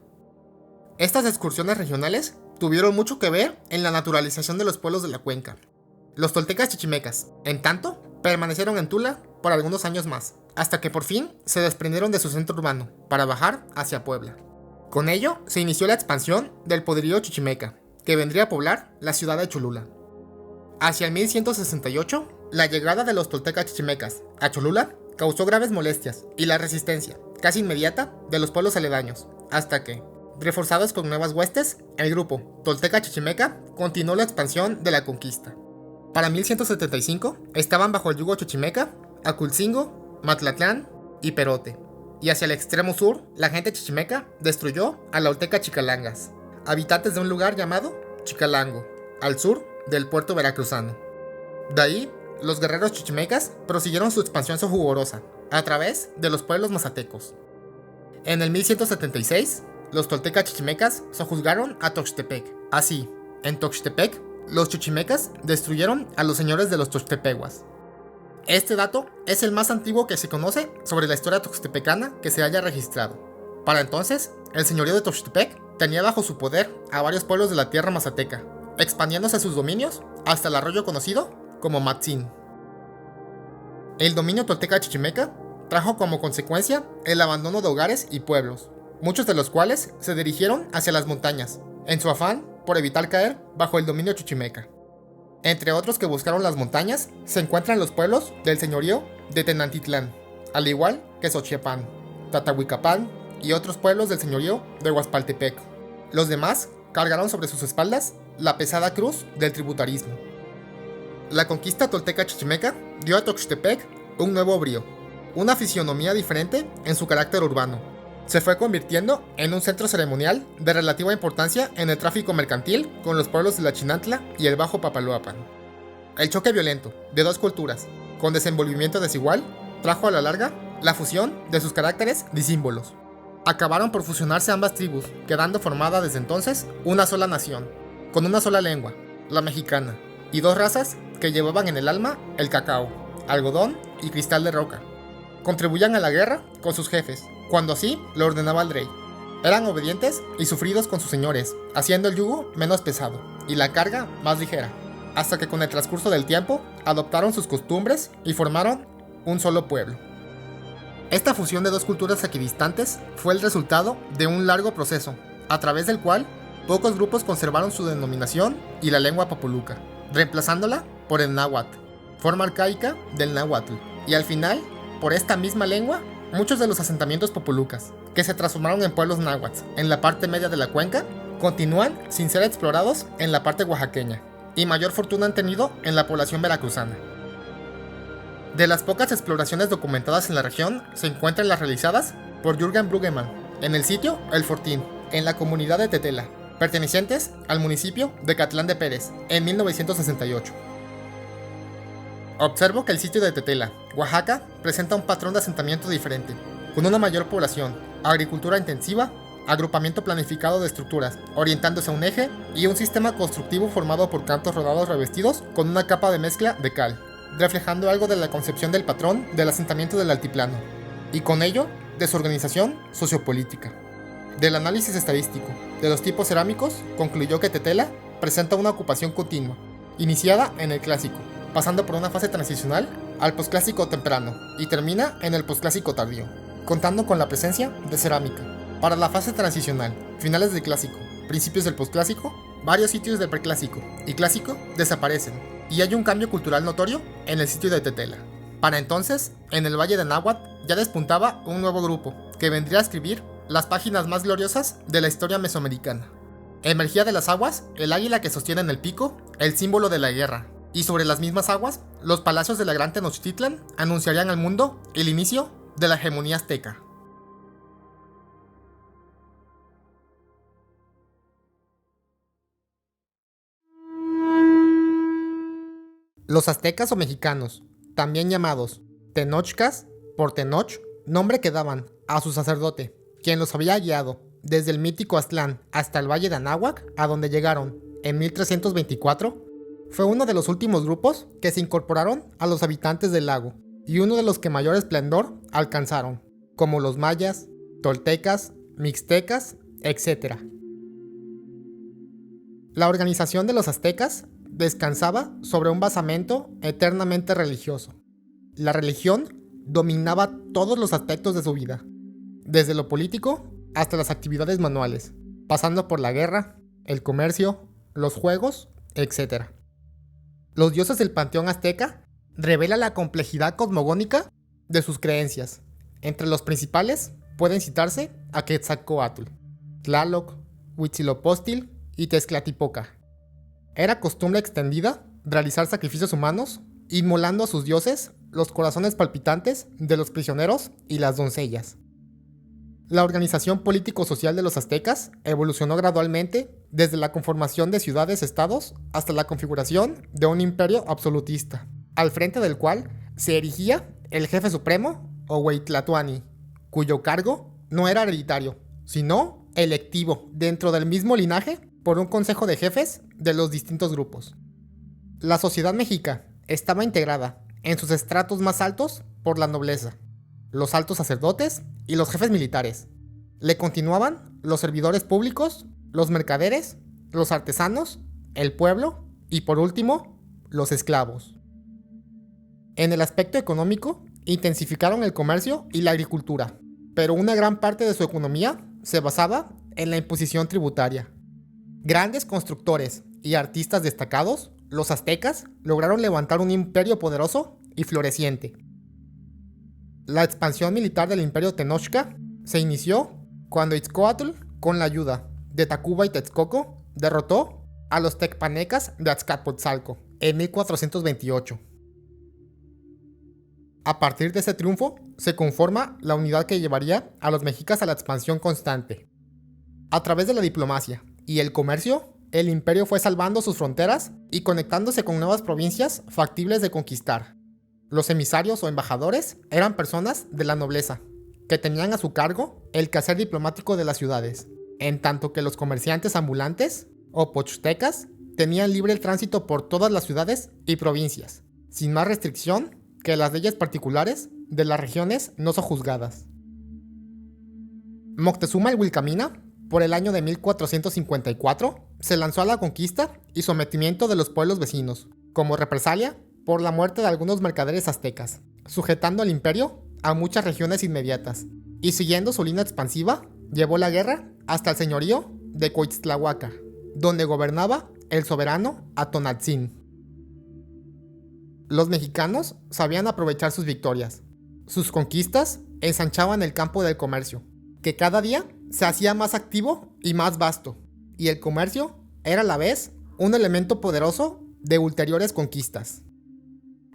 Estas excursiones regionales tuvieron mucho que ver en la naturalización de los pueblos de la cuenca. Los toltecas chichimecas, en tanto, permanecieron en Tula por algunos años más, hasta que por fin se desprendieron de su centro urbano para bajar hacia Puebla. Con ello se inició la expansión del poderío chichimeca, que vendría a poblar la ciudad de Cholula. Hacia el 1168, la llegada de los toltecas chichimecas a Cholula causó graves molestias y la resistencia, casi inmediata, de los pueblos aledaños, hasta que, reforzados con nuevas huestes, el grupo tolteca chichimeca continuó la expansión de la conquista. Para 1175 estaban bajo el yugo chichimeca Aculcingo, Matlatlán y Perote, y hacia el extremo sur la gente chichimeca destruyó a la olteca Chicalangas, habitantes de un lugar llamado Chicalango, al sur del puerto veracruzano. De ahí, los guerreros chichimecas prosiguieron su expansión sojugorosa a través de los pueblos mazatecos. En el 1176, los toltecas chichimecas sojuzgaron a Tuxtepec. Así, en Tuxtepec, los chichimecas destruyeron a los señores de los tuxtepeguas. Este dato es el más antiguo que se conoce sobre la historia tuxtepecana que se haya registrado. Para entonces, el señorío de Tuxtepec tenía bajo su poder a varios pueblos de la tierra mazateca, expandiéndose sus dominios hasta el arroyo conocido como Matzin. El dominio tolteca chichimeca trajo como consecuencia el abandono de hogares y pueblos, muchos de los cuales se dirigieron hacia las montañas, en su afán por evitar caer bajo el dominio chichimeca. Entre otros que buscaron las montañas se encuentran los pueblos del señorío de Tenantitlán, al igual que Xochiapán, Tatahuicapán y otros pueblos del señorío de Huaspaltepec. Los demás cargaron sobre sus espaldas la pesada cruz del tributarismo. La conquista tolteca chichimeca dio a Tuxtepec un nuevo brío, una fisionomía diferente en su carácter urbano. Se fue convirtiendo en un centro ceremonial de relativa importancia en el tráfico mercantil con los pueblos de la Chinantla y el Bajo Papaloapan. El choque violento de dos culturas, con desenvolvimiento desigual, trajo a la larga la fusión de sus caracteres disímbolos. Acabaron por fusionarse ambas tribus, quedando formada desde entonces una sola nación, con una sola lengua, la mexicana, y dos razas que llevaban en el alma el cacao, algodón y cristal de roca. Contribuían a la guerra con sus jefes, cuando así lo ordenaba el rey. Eran obedientes y sufridos con sus señores, haciendo el yugo menos pesado y la carga más ligera, hasta que con el transcurso del tiempo adoptaron sus costumbres y formaron un solo pueblo. Esta fusión de dos culturas equidistantes fue el resultado de un largo proceso, a través del cual pocos grupos conservaron su denominación y la lengua popoluca, reemplazándola por el náhuatl, forma arcaica del náhuatl, y al final, por esta misma lengua, muchos de los asentamientos popolucas, que se transformaron en pueblos náhuatl en la parte media de la cuenca, continúan sin ser explorados en la parte oaxaqueña, y mayor fortuna han tenido en la población veracruzana. De las pocas exploraciones documentadas en la región se encuentran las realizadas por Jürgen Bruggemann en el sitio El Fortín, en la comunidad de Tetela, pertenecientes al municipio de Catlán de Pérez, en 1968. Observo que el sitio de Tetela, Oaxaca, presenta un patrón de asentamiento diferente, con una mayor población, agricultura intensiva, agrupamiento planificado de estructuras, orientándose a un eje y un sistema constructivo formado por cantos rodados revestidos con una capa de mezcla de cal, reflejando algo de la concepción del patrón del asentamiento del altiplano, y con ello, de su organización sociopolítica. Del análisis estadístico de los tipos cerámicos, concluyó que Tetela presenta una ocupación continua, iniciada en el clásico, pasando por una fase transicional al posclásico temprano, y termina en el posclásico tardío, contando con la presencia de cerámica. Para la fase transicional, finales del clásico, principios del posclásico, varios sitios del preclásico y clásico desaparecen, y hay un cambio cultural notorio en el sitio de Tetela. Para entonces, en el Valle de Náhuatl ya despuntaba un nuevo grupo, que vendría a escribir las páginas más gloriosas de la historia mesoamericana. Emergía de las aguas el águila que sostiene en el pico el símbolo de la guerra, y sobre las mismas aguas, los palacios de la Gran Tenochtitlan anunciarían al mundo el inicio de la hegemonía azteca. Los aztecas o mexicanos, también llamados Tenochcas por Tenoch, nombre que daban a su sacerdote, quien los había guiado desde el mítico Aztlán hasta el Valle de Anáhuac, a donde llegaron en 1324, fue uno de los últimos grupos que se incorporaron a los habitantes del lago y uno de los que mayor esplendor alcanzaron, como los mayas, toltecas, mixtecas, etc. La organización de los aztecas descansaba sobre un basamento eternamente religioso. La religión dominaba todos los aspectos de su vida, desde lo político hasta las actividades manuales, pasando por la guerra, el comercio, los juegos, etc. Los dioses del panteón azteca revelan la complejidad cosmogónica de sus creencias. Entre los principales pueden citarse a Quetzalcóatl, Tlaloc, Huitzilopochtli y Tezcatlipoca. Era costumbre extendida realizar sacrificios humanos, inmolando a sus dioses los corazones palpitantes de los prisioneros y las doncellas. La organización político-social de los aztecas evolucionó gradualmente desde la conformación de ciudades-estados hasta la configuración de un imperio absolutista, al frente del cual se erigía el jefe supremo o Hueytlatuani, cuyo cargo no era hereditario, sino electivo dentro del mismo linaje por un consejo de jefes de los distintos grupos. La sociedad mexica estaba integrada en sus estratos más altos por la nobleza, los altos sacerdotes y los jefes militares. Le continuaban los servidores públicos, los mercaderes, los artesanos, el pueblo y por último, los esclavos. En el aspecto económico, intensificaron el comercio y la agricultura, pero una gran parte de su economía se basaba en la imposición tributaria. Grandes constructores y artistas destacados, los aztecas lograron levantar un imperio poderoso y floreciente. La expansión militar del imperio Tenochca se inició cuando Itzcoatl, con la ayuda de Tacuba y Texcoco, derrotó a los tecpanecas de Azcapotzalco en 1428. A partir de ese triunfo, se conforma la unidad que llevaría a los mexicas a la expansión constante. A través de la diplomacia y el comercio, el imperio fue salvando sus fronteras y conectándose con nuevas provincias factibles de conquistar. Los emisarios o embajadores eran personas de la nobleza, que tenían a su cargo el quehacer diplomático de las ciudades, en tanto que los comerciantes ambulantes o pochtecas tenían libre el tránsito por todas las ciudades y provincias, sin más restricción que las leyes particulares de las regiones no sojuzgadas. Moctezuma el Wilcamina, por el año de 1454, se lanzó a la conquista y sometimiento de los pueblos vecinos, como represalia por la muerte de algunos mercaderes aztecas, sujetando al imperio a muchas regiones inmediatas, y siguiendo su línea expansiva, llevó la guerra hasta el señorío de Coixtlahuaca, donde gobernaba el soberano Atonatzin. Los mexicanos sabían aprovechar sus victorias. Sus conquistas ensanchaban el campo del comercio, que cada día se hacía más activo y más vasto, y el comercio era a la vez un elemento poderoso de ulteriores conquistas.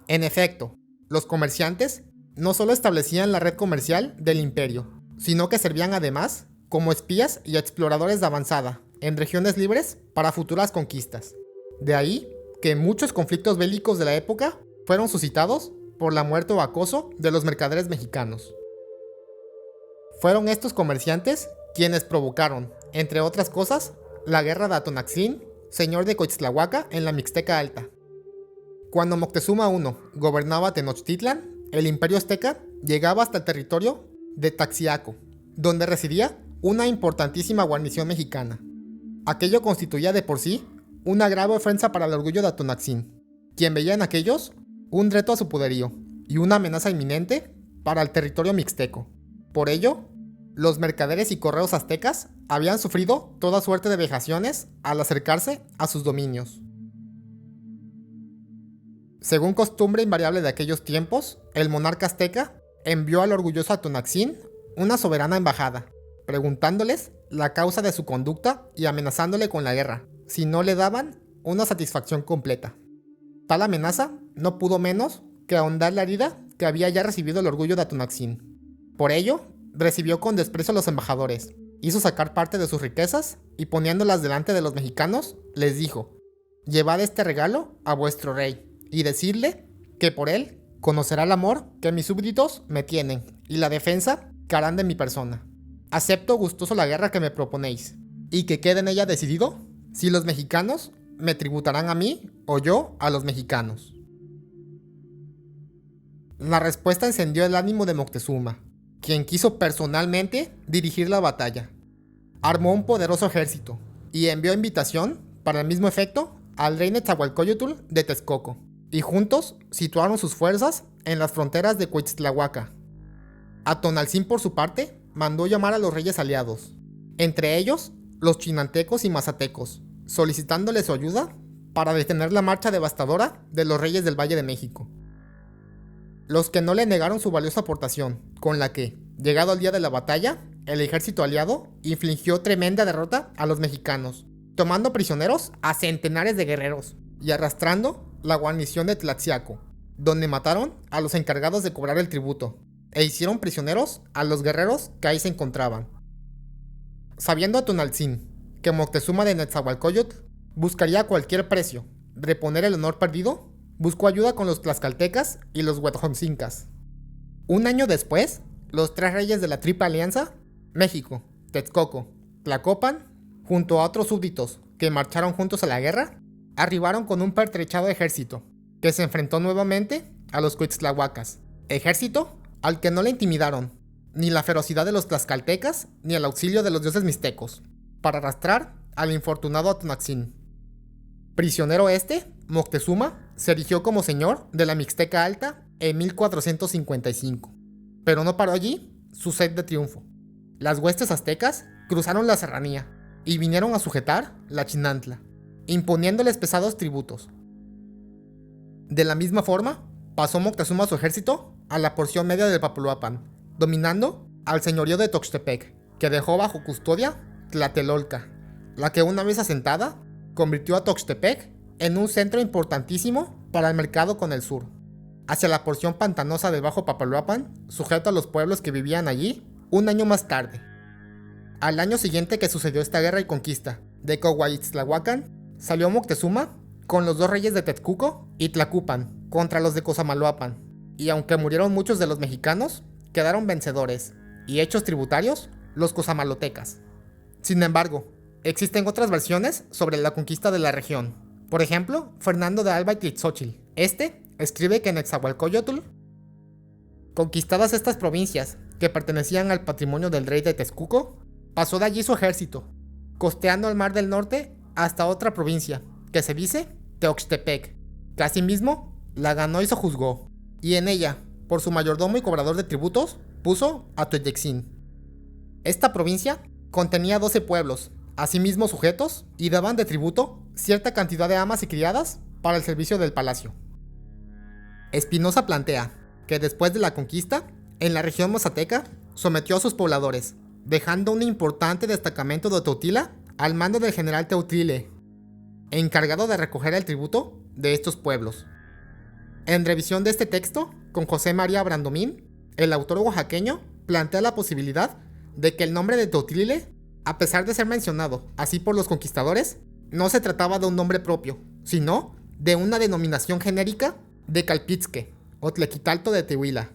En efecto, los comerciantes no solo establecían la red comercial del imperio, sino que servían además como espías y exploradores de avanzada en regiones libres para futuras conquistas. De ahí que muchos conflictos bélicos de la época fueron suscitados por la muerte o acoso de los mercaderes mexicanos. Fueron estos comerciantes quienes provocaron, entre otras cosas, la guerra de Atonatzin, señor de Coixtlahuaca en la Mixteca Alta. Cuando Moctezuma I gobernaba Tenochtitlan, el imperio azteca llegaba hasta el territorio de Taxiaco, donde residía una importantísima guarnición mexicana. Aquello constituía de por sí una grave ofensa para el orgullo de Atonatzin, quien veía en aquellos un reto a su poderío y una amenaza inminente para el territorio mixteco. Por ello, los mercaderes y correos aztecas habían sufrido toda suerte de vejaciones al acercarse a sus dominios. Según costumbre invariable de aquellos tiempos, el monarca azteca envió al orgulloso Atonatzin una soberana embajada, preguntándoles la causa de su conducta y amenazándole con la guerra, si no le daban una satisfacción completa. Tal amenaza no pudo menos que ahondar la herida que había ya recibido el orgullo de Atonatzin. Por ello, recibió con desprecio a los embajadores, hizo sacar parte de sus riquezas y poniéndolas delante de los mexicanos, les dijo: «Llevad este regalo a vuestro rey y decidle que por él conocerá el amor que mis súbditos me tienen y la defensa que harán de mi persona. Acepto gustoso la guerra que me proponéis, y que quede en ella decidido si los mexicanos me tributarán a mí o yo a los mexicanos». La respuesta encendió el ánimo de Moctezuma, quien quiso personalmente dirigir la batalla. Armó un poderoso ejército y envió invitación para el mismo efecto al rey Netzahualcóyotl de Texcoco, y juntos situaron sus fuerzas en las fronteras de Coixtlahuaca. Atonaltzin, por su parte, mandó llamar a los reyes aliados, entre ellos los chinantecos y mazatecos, solicitándoles su ayuda para detener la marcha devastadora de los reyes del Valle de México. Los que no le negaron su valiosa aportación, con la que, llegado el día de la batalla, el ejército aliado infligió tremenda derrota a los mexicanos, tomando prisioneros a centenares de guerreros y arrastrando la guarnición de Tlaxiaco, donde mataron a los encargados de cobrar el tributo e hicieron prisioneros a los guerreros que ahí se encontraban. Sabiendo Atonaltzin que Moctezuma de Netzahualcóyotl buscaría a cualquier precio reponer el honor perdido, buscó ayuda con los tlaxcaltecas y los huetonzincas. Un año después, los tres reyes de la Triple Alianza, México, Texcoco, Tlacopan, junto a otros súbditos que marcharon juntos a la guerra, arribaron con un pertrechado ejército que se enfrentó nuevamente a los Coixtlahuacas, ejército al que no le intimidaron ni la ferocidad de los tlaxcaltecas ni el auxilio de los dioses mixtecos, para arrastrar al infortunado Atonatzin. Prisionero Moctezuma se erigió como señor de la Mixteca Alta en 1455. Pero no paró allí su sed de triunfo. Las huestes aztecas cruzaron la serranía y vinieron a sujetar la Chinantla, imponiéndoles pesados tributos. De la misma forma, pasó Moctezuma su ejército a la porción media del Papaloapan, dominando al señorío de Toxtepec, que dejó bajo custodia Tlatelolca, la que una vez asentada, convirtió a Toxtepec en un centro importantísimo para el mercado con el sur. Hacia la porción pantanosa del Bajo Papaloapan, sujeto a los pueblos que vivían allí, un año más tarde. Al año siguiente que sucedió esta guerra y conquista de Coahuitztlahuacan, salió Moctezuma con los dos reyes de Tezcuco y Tlacupan contra los de Cosamaloapan, y aunque murieron muchos de los mexicanos, quedaron vencedores y hechos tributarios los cosamalotecas. Sin embargo, Existen otras versiones sobre la conquista de la región. Por ejemplo, Fernando de Alba y Tlixóchitl. Escribe que en Netzahualcóyotl, conquistadas estas provincias, que pertenecían al patrimonio del rey de Texcoco, pasó de allí su ejército, costeando el mar del norte hasta otra provincia, que se dice Teoxtepec, que asimismo la ganó y sojuzgó, y en ella, por su mayordomo y cobrador de tributos, puso a Tuyexín. Esta provincia contenía 12 pueblos, asimismo sujetos, y daban de tributo cierta cantidad de amas y criadas para el servicio del palacio. Espinosa plantea que después de la conquista, en la región mazateca, sometió a sus pobladores, dejando un importante destacamento de Teutila al mando del general Teutrile, encargado de recoger el tributo de estos pueblos. En revisión de este texto, con José María Brandomín, el autor oaxaqueño plantea la posibilidad de que el nombre de Teutrile, a pesar de ser mencionado así por los conquistadores, no se trataba de un nombre propio, sino de una denominación genérica de Calpitzque o Tlequitalto de Tehuila.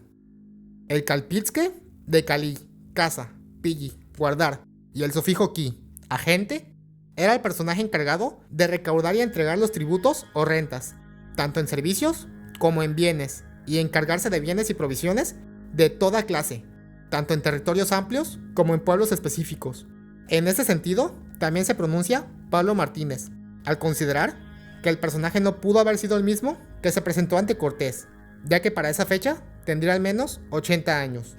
El Calpitzque de Cali, casa, pilli, guardar, y el sufijo qui, agente, era el personaje encargado de recaudar y entregar los tributos o rentas, tanto en servicios como en bienes, y encargarse de bienes y provisiones de toda clase, tanto en territorios amplios como en pueblos específicos. En ese sentido, también se pronuncia Pablo Martínez, al considerar que el personaje no pudo haber sido el mismo que se presentó ante Cortés, ya que para esa fecha tendría al menos 80 años.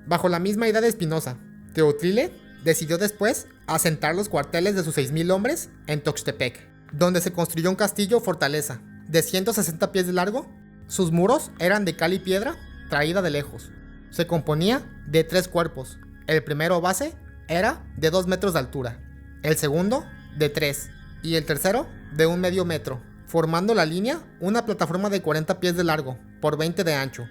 Bajo la misma idea de Espinosa, Teutrile decidió después asentar los cuarteles de sus 6,000 hombres en Tuxtepec, donde se construyó un castillo o fortaleza de 160 pies de largo. Sus muros eran de cal y piedra traída de lejos. Se componía de 3 cuerpos. El primero base era de 2 metros de altura, el segundo de 3 y el tercero de 1 medio metro, formando la línea una plataforma de 40 pies de largo por 20 de ancho.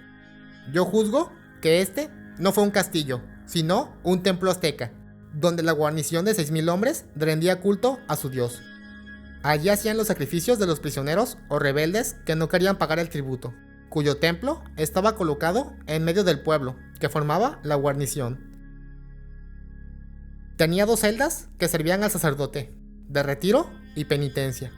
Yo juzgo que este no fue un castillo, sino un templo azteca, donde la guarnición de 6,000 hombres rendía culto a su dios. Allí hacían los sacrificios de los prisioneros o rebeldes que no querían pagar el tributo, cuyo templo estaba colocado en medio del pueblo, que formaba la guarnición. Tenía 2 celdas que servían al sacerdote, de retiro y penitencia.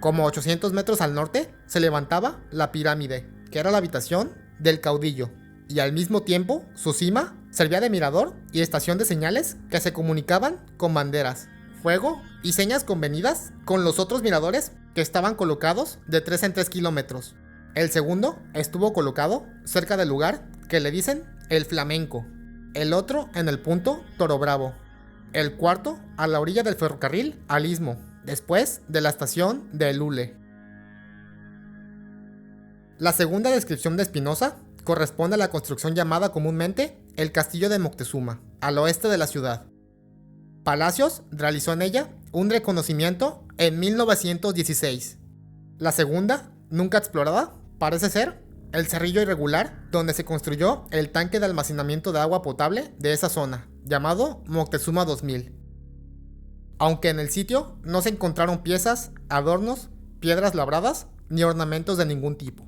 Como 800 metros al norte se levantaba la pirámide, que era la habitación del caudillo, y al mismo tiempo su cima servía de mirador y estación de señales que se comunicaban con banderas, fuego y señas convenidas con los otros miradores que estaban colocados de 3 en 3 kilómetros. El segundo estuvo colocado cerca del lugar que le dicen el Flamenco, el otro en el punto Toro Bravo, el cuarto a la orilla del ferrocarril al Istmo, después de la estación de Lule. La segunda descripción de Espinosa corresponde a la construcción llamada comúnmente el Castillo de Moctezuma, al oeste de la ciudad. Palacios realizó en ella un reconocimiento en 1916. La segunda, nunca explorada, parece ser el cerrillo irregular donde se construyó el tanque de almacenamiento de agua potable de esa zona, llamado Moctezuma 2000. Aunque en el sitio no se encontraron piezas, adornos, piedras labradas ni ornamentos de ningún tipo.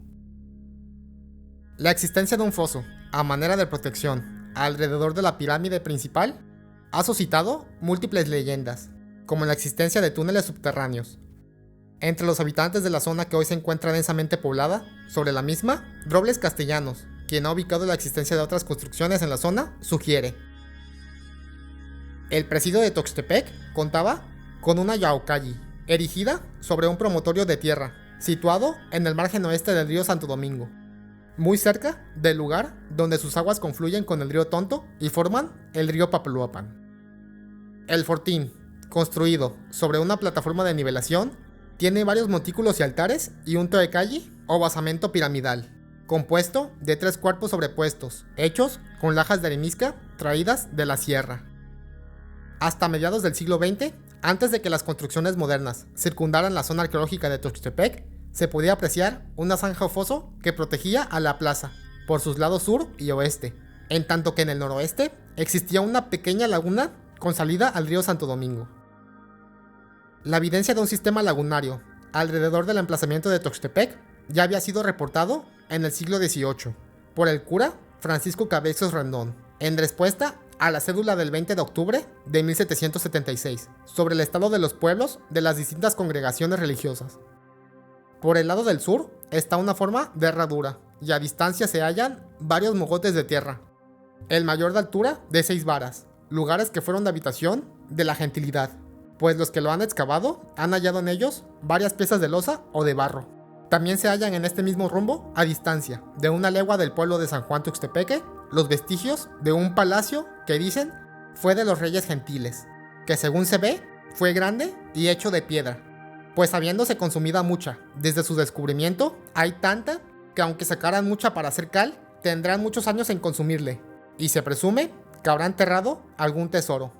La existencia de un foso, a manera de protección, alrededor de la pirámide principal, ha suscitado múltiples leyendas, como la existencia de túneles subterráneos. Entre los habitantes de la zona que hoy se encuentra densamente poblada, sobre la misma, Robles Castellanos, quien ha ubicado la existencia de otras construcciones en la zona, sugiere. El presidio de Tuxtepec contaba con una yaocalli, erigida sobre un promontorio de tierra, situado en el margen oeste del río Santo Domingo, muy cerca del lugar donde sus aguas confluyen con el río Tonto y forman el río Papaloapan. El fortín, construido sobre una plataforma de nivelación, tiene varios montículos y altares y un teocalli o basamento piramidal, compuesto de 3 cuerpos sobrepuestos, hechos con lajas de arenisca traídas de la sierra. Hasta mediados del siglo XX, antes de que las construcciones modernas circundaran la zona arqueológica de Tuxtepec, se podía apreciar una zanja o foso que protegía a la plaza por sus lados sur y oeste, en tanto que en el noroeste existía una pequeña laguna con salida al río Santo Domingo. La evidencia de un sistema lagunario alrededor del emplazamiento de Tuxtepec ya había sido reportado en el siglo XVIII por el cura Francisco Cabezos Rendón, en respuesta a la cédula del 20 de octubre de 1776 sobre el estado de los pueblos de las distintas congregaciones religiosas. Por el lado del sur está una forma de herradura y a distancia se hallan varios mogotes de tierra, el mayor de altura de 6 varas, lugares que fueron de habitación de la gentilidad, pues los que lo han excavado han hallado en ellos varias piezas de losa o de barro. También se hallan en este mismo rumbo, a distancia de 1 legua del pueblo de San Juan Tuxtepeque, los vestigios de un palacio que dicen fue de los reyes gentiles, que según se ve fue grande y hecho de piedra, pues habiéndose consumida mucha desde su descubrimiento, hay tanta que aunque sacaran mucha para hacer cal, tendrán muchos años en consumirle, y se presume que habrá enterrado algún tesoro.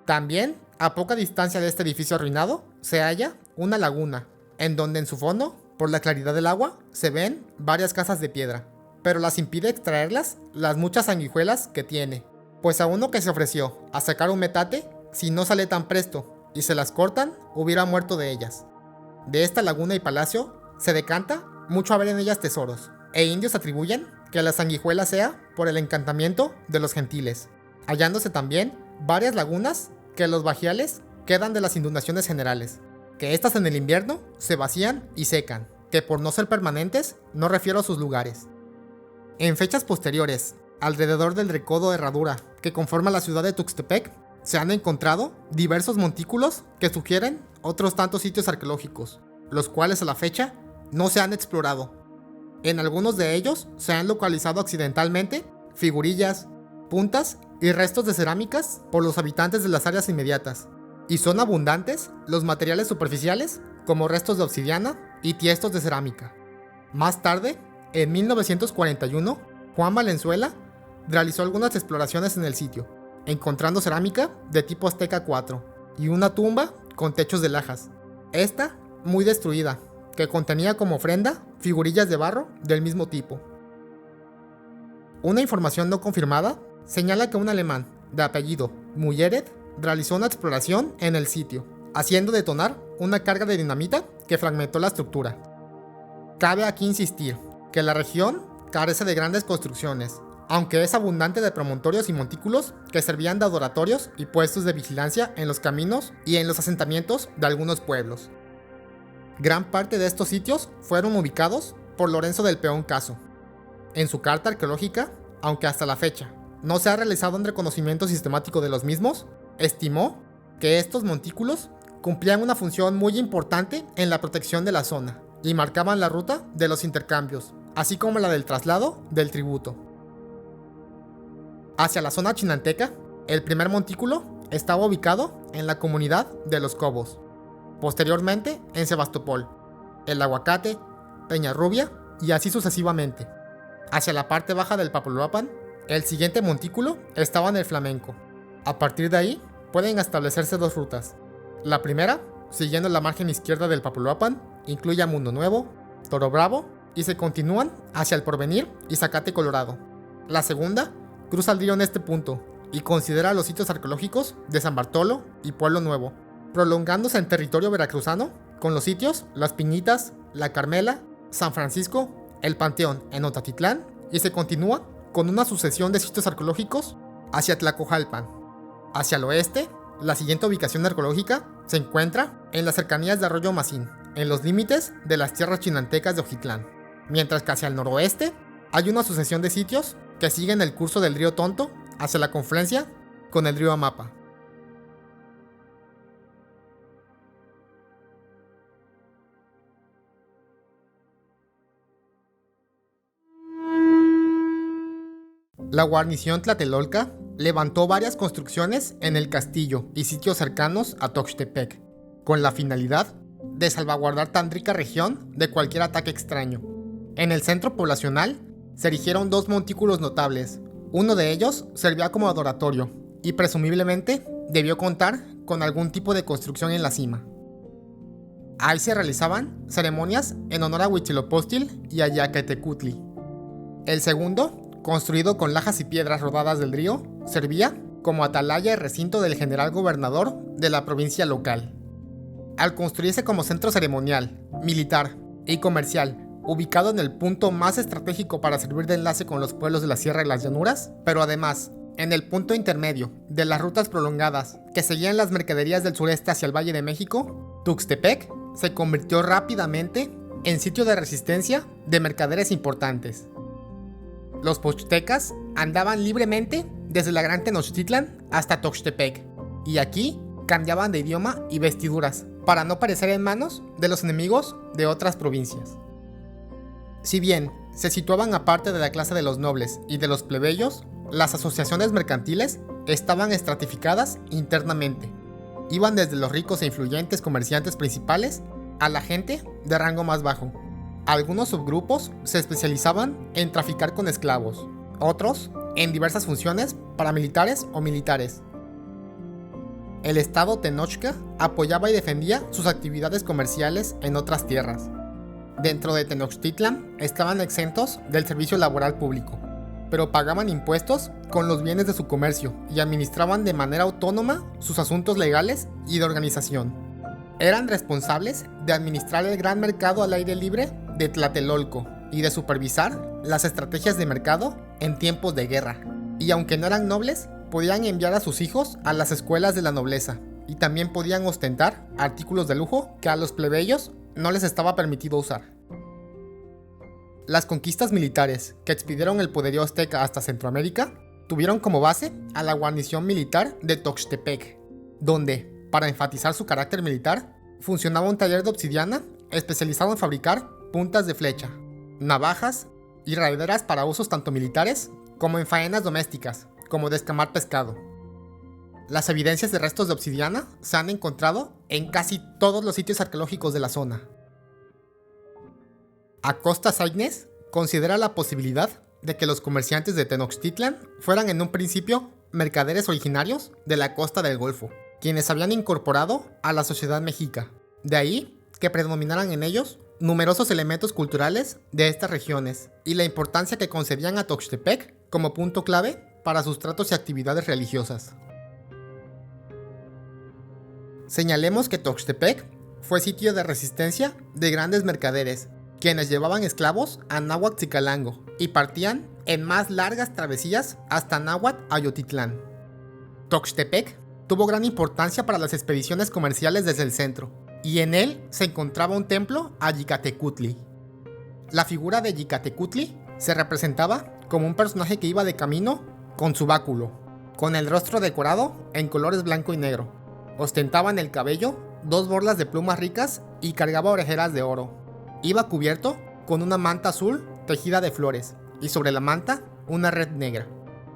También, a poca distancia de este edificio arruinado, se halla una laguna, en donde en su fondo, por la claridad del agua, se ven varias casas de piedra, pero las impide extraerlas las muchas sanguijuelas que tiene, pues a uno que se ofreció a sacar un metate, si no sale tan presto y se las cortan, hubiera muerto de ellas. De esta laguna y palacio se decanta mucho haber en ellas tesoros, e indios atribuyen que la sanguijuela sea por el encantamiento de los gentiles, hallándose también varias lagunas que los bajiales quedan de las inundaciones generales, que estas en el invierno se vacían y secan, que por no ser permanentes no refiero a sus lugares. En fechas posteriores, alrededor del recodo de herradura que conforma la ciudad de Tuxtepec, se han encontrado diversos montículos que sugieren otros tantos sitios arqueológicos, los cuales a la fecha no se han explorado. En algunos de ellos se han localizado accidentalmente figurillas, puntas y restos de cerámicas por los habitantes de las áreas inmediatas, y son abundantes los materiales superficiales como restos de obsidiana y tiestos de cerámica. Más tarde, en 1941, Juan Valenzuela realizó algunas exploraciones en el sitio, encontrando cerámica de tipo Azteca 4 y una tumba con techos de lajas, esta muy destruida, que contenía como ofrenda figurillas de barro del mismo tipo. Una información no confirmada señala que un alemán de apellido Mullered realizó una exploración en el sitio, haciendo detonar una carga de dinamita que fragmentó la estructura. Cabe aquí insistir que la región carece de grandes construcciones, aunque es abundante de promontorios y montículos que servían de adoratorios y puestos de vigilancia en los caminos y en los asentamientos de algunos pueblos. Gran parte de estos sitios fueron ubicados por Lorenzo del Peón Caso. En su carta arqueológica, aunque hasta la fecha no se ha realizado un reconocimiento sistemático de los mismos, estimó que estos montículos cumplían una función muy importante en la protección de la zona y marcaban la ruta de los intercambios, así como la del traslado del tributo. Hacia la zona chinanteca, el primer montículo estaba ubicado en la comunidad de Los Cobos, posteriormente en Sebastopol, El Aguacate, Peñarrubia y así sucesivamente. Hacia la parte baja del Papaloapan, el siguiente montículo estaba en el Flamenco. A partir de ahí pueden establecerse dos rutas. La primera, siguiendo la margen izquierda del Papaloapan, incluye a Mundo Nuevo, Toro Bravo y se continúan hacia El Porvenir y Zacate Colorado. La segunda cruza el río en este punto y considera los sitios arqueológicos de San Bartolo y Pueblo Nuevo, prolongándose en territorio veracruzano con los sitios Las Piñitas, La Carmela, San Francisco, el Panteón en Otatitlán y se continúa con una sucesión de sitios arqueológicos hacia Tlacojalpan. Hacia el oeste, la siguiente ubicación arqueológica se encuentra en las cercanías de Arroyo Macín, en los límites de las tierras chinantecas de Ojitlán, mientras que hacia el noroeste hay una sucesión de sitios que siguen el curso del río Tonto hacia la confluencia con el río Amapa. La guarnición Tlatelolca levantó varias construcciones en el castillo y sitios cercanos a Tuxtepec, con la finalidad de salvaguardar tan rica región de cualquier ataque extraño. En el centro poblacional se erigieron dos montículos notables. Uno de ellos servía como adoratorio y presumiblemente debió contar con algún tipo de construcción en la cima. Ahí se realizaban ceremonias en honor a Huitzilopochtli y a Yaxcatecutli. El segundo, construido con lajas y piedras rodadas del río, servía como atalaya y recinto del general gobernador de la provincia local. Al construirse como centro ceremonial, militar y comercial, ubicado en el punto más estratégico para servir de enlace con los pueblos de la sierra y las llanuras, pero además en el punto intermedio de las rutas prolongadas que seguían las mercaderías del sureste hacia el Valle de México, Tuxtepec se convirtió rápidamente en sitio de resistencia de mercaderes importantes. Los pochtecas andaban libremente desde la Gran Tenochtitlan hasta Tuxtepec, y aquí cambiaban de idioma y vestiduras para no parecer en manos de los enemigos de otras provincias. Si bien se situaban aparte de la clase de los nobles y de los plebeyos, las asociaciones mercantiles estaban estratificadas internamente. Iban desde los ricos e influyentes comerciantes principales a la gente de rango más bajo. Algunos subgrupos se especializaban en traficar con esclavos, otros en diversas funciones paramilitares o militares. El estado Tenochca apoyaba y defendía sus actividades comerciales en otras tierras. Dentro de Tenochtitlan estaban exentos del servicio laboral público, pero pagaban impuestos con los bienes de su comercio y administraban de manera autónoma sus asuntos legales y de organización. Eran responsables de administrar el gran mercado al aire libre de Tlatelolco y de supervisar las estrategias de mercado en tiempos de guerra. Y aunque no eran nobles, podían enviar a sus hijos a las escuelas de la nobleza, y también podían ostentar artículos de lujo que a los plebeyos no les estaba permitido usar. Las conquistas militares que expidieron el poderío azteca hasta Centroamérica tuvieron como base a la guarnición militar de Tuxtepec, donde, para enfatizar su carácter militar, funcionaba un taller de obsidiana especializado en fabricar puntas de flecha, navajas y raederas para usos tanto militares como en faenas domésticas, como descamar pescado. Las evidencias de restos de obsidiana se han encontrado en casi todos los sitios arqueológicos de la zona. Acosta Sáenz considera la posibilidad de que los comerciantes de Tenochtitlan fueran en un principio mercaderes originarios de la costa del Golfo, quienes habían incorporado a la sociedad mexica. De ahí que predominaran en ellos numerosos elementos culturales de estas regiones y la importancia que concedían a Tuxtepec como punto clave para sus tratos y actividades religiosas. Señalemos que Tuxtepec fue sitio de resistencia de grandes mercaderes, quienes llevaban esclavos a Nahuatl y partían en más largas travesías hasta Nahuatl-Ayotitlán. Tuxtepec tuvo gran importancia para las expediciones comerciales desde el centro, y en él se encontraba un templo a Yicatecutli. La figura de Yicatecutli se representaba como un personaje que iba de camino con su báculo, con el rostro decorado en colores blanco y negro. Ostentaba en el cabello 2 borlas de plumas ricas y cargaba orejeras de oro. Iba cubierto con una manta azul tejida de flores y sobre la manta una red negra.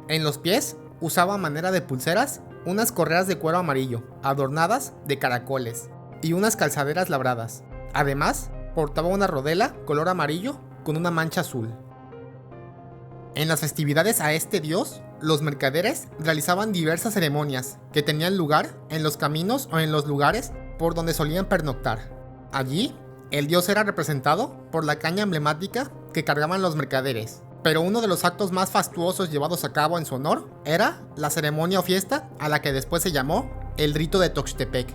En los pies usaba a manera de pulseras unas correas de cuero amarillo adornadas de caracoles y unas calzaderas labradas. Además, portaba una rodela color amarillo con una mancha azul. En las festividades a este dios, los mercaderes realizaban diversas ceremonias que tenían lugar en los caminos o en los lugares por donde solían pernoctar. Allí, el dios era representado por la caña emblemática que cargaban los mercaderes, pero uno de los actos más fastuosos llevados a cabo en su honor era la ceremonia o fiesta a la que después se llamó el rito de Tuxtepec.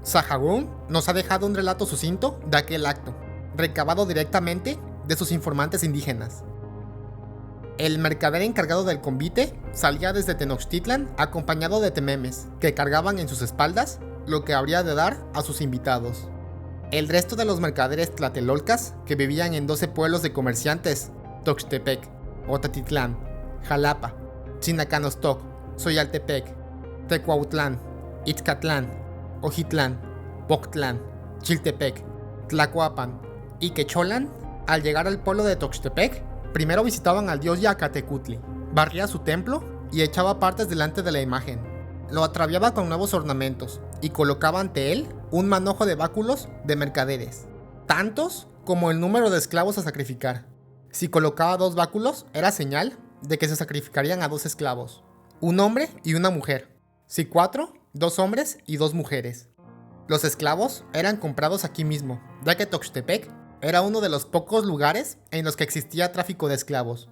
Sahagún nos ha dejado un relato sucinto de aquel acto, recabado directamente de sus informantes indígenas. El mercader encargado del convite salía desde Tenochtitlan acompañado de tememes, que cargaban en sus espaldas lo que habría de dar a sus invitados. El resto de los mercaderes tlatelolcas, que vivían en 12 pueblos de comerciantes, Tuxtepec, Otatitlán, Jalapa, Chinacanostoc, Soyaltepec, Tecuautlán, Itzcatlán, Ojitlán, Poctlán, Chiltepec, Tlacoapan y Quecholan, al llegar al pueblo de Tuxtepec, primero visitaban al dios Yacatecutli, barría su templo y echaba partes delante de la imagen. Lo atraviaba con nuevos ornamentos y colocaba ante él un manojo de báculos de mercaderes, tantos como el número de esclavos a sacrificar. Si colocaba 2 báculos, era señal de que se sacrificarían a 2 esclavos, un hombre y una mujer. Si 4, 2 hombres y 2 mujeres. Los esclavos eran comprados aquí mismo, ya que Tuxtepec era uno de los pocos lugares en los que existía tráfico de esclavos.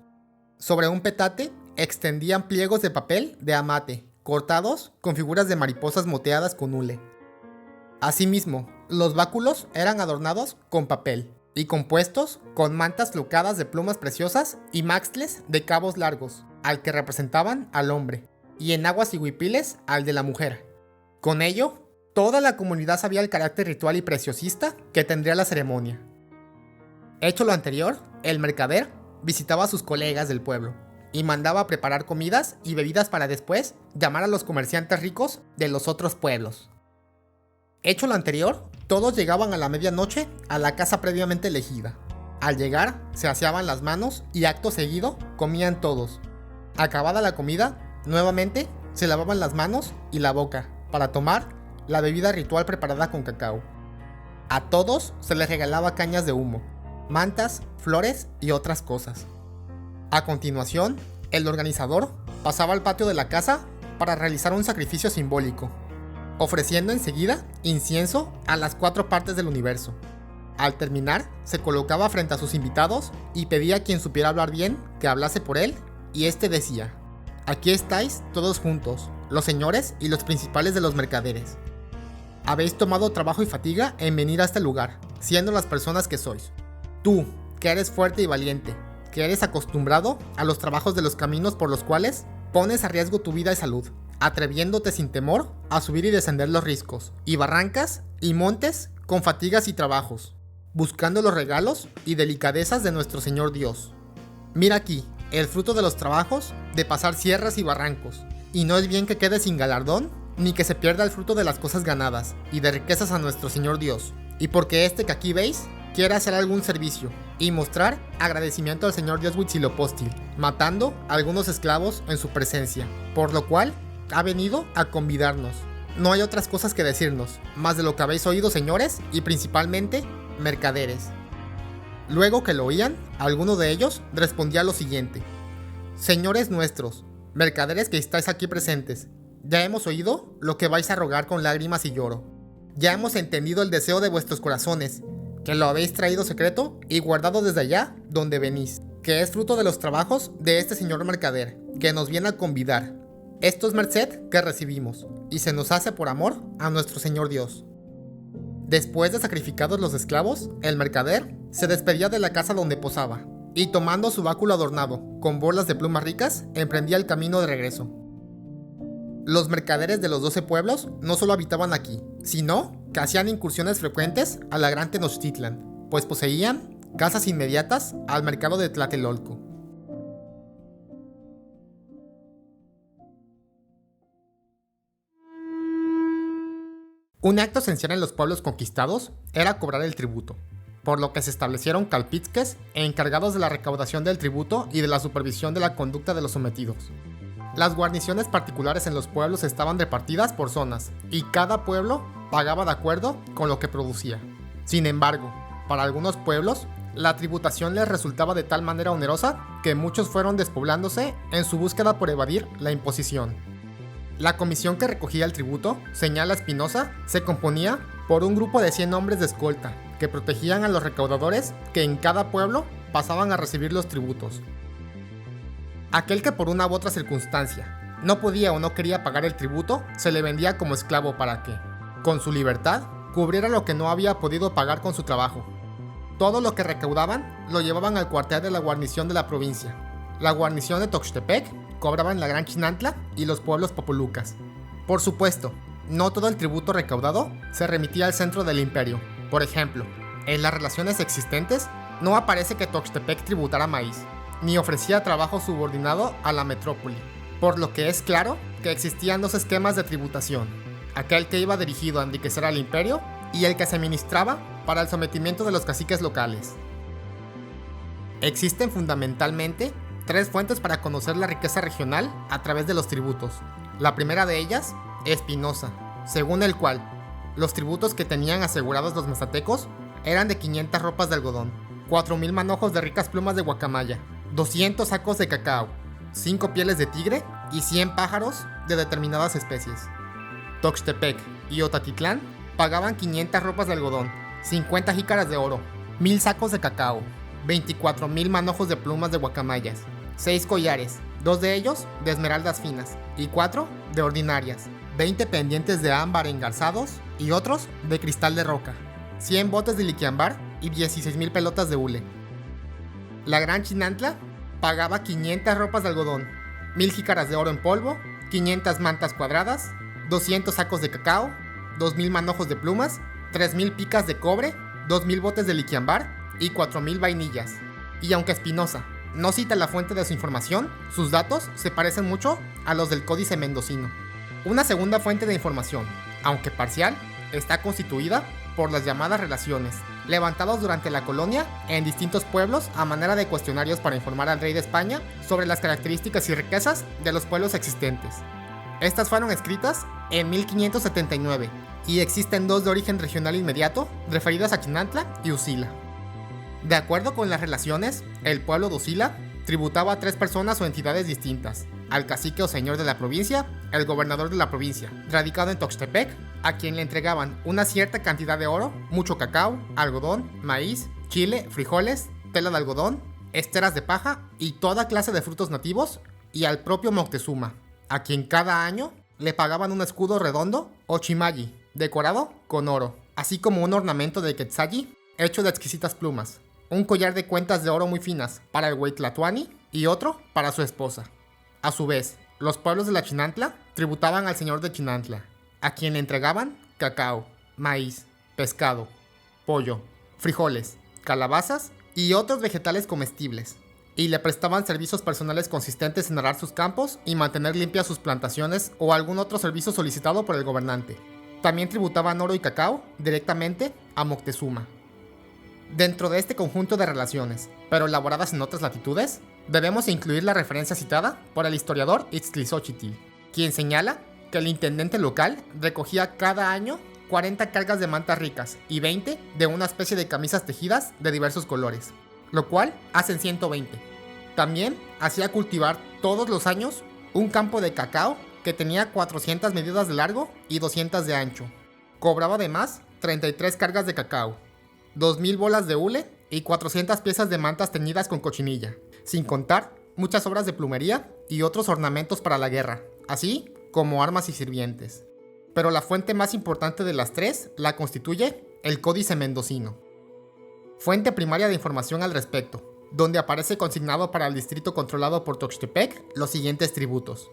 Sobre un petate extendían pliegos de papel de amate, cortados con figuras de mariposas moteadas con hule. Asimismo, los báculos eran adornados con papel y compuestos con mantas flocadas de plumas preciosas y maxtles de cabos largos, al que representaban al hombre, y en aguas y huipiles al de la mujer. Con ello, toda la comunidad sabía el carácter ritual y preciosista que tendría la ceremonia. Hecho lo anterior, el mercader visitaba a sus colegas del pueblo y mandaba a preparar comidas y bebidas para después llamar a los comerciantes ricos de los otros pueblos. Hecho lo anterior, todos llegaban a la medianoche a la casa previamente elegida. Al llegar, se aseaban las manos y acto seguido comían todos. Acabada la comida, nuevamente se lavaban las manos y la boca para tomar la bebida ritual preparada con cacao. A todos se les regalaba cañas de humo, mantas, flores y otras cosas. A continuación, el organizador pasaba al patio de la casa para realizar un sacrificio simbólico, ofreciendo enseguida incienso a las 4 partes del universo. Al terminar, se colocaba frente a sus invitados y pedía a quien supiera hablar bien que hablase por él, y este decía: aquí estáis todos juntos, los señores y los principales de los mercaderes. Habéis tomado trabajo y fatiga en venir a este lugar, siendo las personas que sois. Tú, que eres fuerte y valiente, que eres acostumbrado a los trabajos de los caminos por los cuales pones a riesgo tu vida y salud, atreviéndote sin temor a subir y descender los riscos, y barrancas y montes con fatigas y trabajos, buscando los regalos y delicadezas de nuestro Señor Dios. Mira aquí el fruto de los trabajos de pasar sierras y barrancos, y no es bien que quede sin galardón, ni que se pierda el fruto de las cosas ganadas y de riquezas a nuestro Señor Dios, y porque este que aquí veis quiere hacer algún servicio y mostrar agradecimiento al Señor Dios Huitzilopochtli, matando a algunos esclavos en su presencia, por lo cual ha venido a convidarnos. No hay otras cosas que decirnos, más de lo que habéis oído, señores, y principalmente mercaderes. Luego que lo oían, alguno de ellos respondía lo siguiente: señores nuestros, mercaderes que estáis aquí presentes, ya hemos oído lo que vais a rogar con lágrimas y lloro. Ya hemos entendido el deseo de vuestros corazones, que lo habéis traído secreto y guardado desde allá donde venís, que es fruto de los trabajos de este señor mercader, que nos viene a convidar. Esto es merced que recibimos, y se nos hace por amor a nuestro Señor Dios. Después de sacrificados los esclavos, el mercader se despedía de la casa donde posaba, y tomando su báculo adornado con bolas de plumas ricas, emprendía el camino de regreso. Los mercaderes de los 12 pueblos no solo habitaban aquí, sino que hacían incursiones frecuentes a la gran Tenochtitlan, pues poseían casas inmediatas al mercado de Tlatelolco. Un acto esencial en los pueblos conquistados era cobrar el tributo, por lo que se establecieron calpitzques encargados de la recaudación del tributo y de la supervisión de la conducta de los sometidos. Las guarniciones particulares en los pueblos estaban repartidas por zonas, y cada pueblo pagaba de acuerdo con lo que producía. Sin embargo, para algunos pueblos, la tributación les resultaba de tal manera onerosa que muchos fueron despoblándose en su búsqueda por evadir la imposición. La comisión que recogía el tributo, señala Espinosa, se componía por un grupo de 100 hombres de escolta que protegían a los recaudadores que en cada pueblo pasaban a recibir los tributos. Aquel que por una u otra circunstancia no podía o no quería pagar el tributo, se le vendía como esclavo para que, con su libertad, cubriera lo que no había podido pagar con su trabajo. Todo lo que recaudaban lo llevaban al cuartel de la guarnición de la provincia. La guarnición de Tuxtepec cobraba en la Gran Chinantla y los pueblos popolucas. Por supuesto, no todo el tributo recaudado se remitía al centro del imperio. Por ejemplo, en las relaciones existentes no aparece que Tuxtepec tributara maíz, ni ofrecía trabajo subordinado a la metrópoli, por lo que es claro que existían dos esquemas de tributación: aquel que iba dirigido a enriquecer al imperio y el que se administraba para el sometimiento de los caciques locales. Existen fundamentalmente 3 fuentes para conocer la riqueza regional a través de los tributos. La primera de ellas, Espinosa, según el cual los tributos que tenían asegurados los mazatecos eran de 500 ropas de algodón, 4,000 manojos de ricas plumas de guacamaya, 200 sacos de cacao, 5 pieles de tigre y 100 pájaros de determinadas especies. Tuxtepec y Otatitlán pagaban 500 ropas de algodón, 50 jícaras de oro, 1000 sacos de cacao, 24,000 manojos de plumas de guacamayas, 6 collares, 2 de ellos de esmeraldas finas y 4 de ordinarias, 20 pendientes de ámbar engarzados y otros de cristal de roca, 100 botes de liquiambar y 16,000 pelotas de hule. La Gran Chinantla pagaba 500 ropas de algodón, 1000 jícaras de oro en polvo, 500 mantas cuadradas, 200 sacos de cacao, 2000 manojos de plumas, 3000 picas de cobre, 2000 botes de liquiambar y 4000 vainillas. Y aunque Espinosa no cita la fuente de su información, sus datos se parecen mucho a los del Códice Mendocino. Una segunda fuente de información, aunque parcial, está constituida por las llamadas relaciones, levantados durante la colonia en distintos pueblos a manera de cuestionarios para informar al rey de España sobre las características y riquezas de los pueblos existentes. Estas fueron escritas en 1579 y existen dos de origen regional inmediato referidas a Chinantla y Usila. De acuerdo con las relaciones, el pueblo de Usila tributaba a 3 personas o entidades distintas: al cacique o señor de la provincia, el gobernador de la provincia, radicado en Tuxtepec, a quien le entregaban una cierta cantidad de oro, mucho cacao, algodón, maíz, chile, frijoles, tela de algodón, esteras de paja y toda clase de frutos nativos, y al propio Moctezuma, a quien cada año le pagaban un escudo redondo o chimalli, decorado con oro, así como un ornamento de quetzalli hecho de exquisitas plumas, un collar de cuentas de oro muy finas para el Hueytlatuani y otro para su esposa. A su vez, los pueblos de la Chinantla tributaban al señor de Chinantla, a quien le entregaban cacao, maíz, pescado, pollo, frijoles, calabazas y otros vegetales comestibles, y le prestaban servicios personales consistentes en arar sus campos y mantener limpias sus plantaciones o algún otro servicio solicitado por el gobernante. También tributaban oro y cacao directamente a Moctezuma. Dentro de este conjunto de relaciones, pero elaboradas en otras latitudes, debemos incluir la referencia citada por el historiador Ixtlilxóchitl, quien señala que el intendente local recogía cada año 40 cargas de mantas ricas y 20 de una especie de camisas tejidas de diversos colores, lo cual hacen 120. También hacía cultivar todos los años un campo de cacao que tenía 400 medidas de largo y 200 de ancho. Cobraba además 33 cargas de cacao, 2000 bolas de hule y 400 piezas de mantas teñidas con cochinilla, sin contar muchas obras de plumería y otros ornamentos para la guerra, así como armas y sirvientes. Pero la fuente más importante de las 3 la constituye el Códice Mendocino, fuente primaria de información al respecto, donde aparece consignado para el distrito controlado por Tuxtepec los siguientes tributos: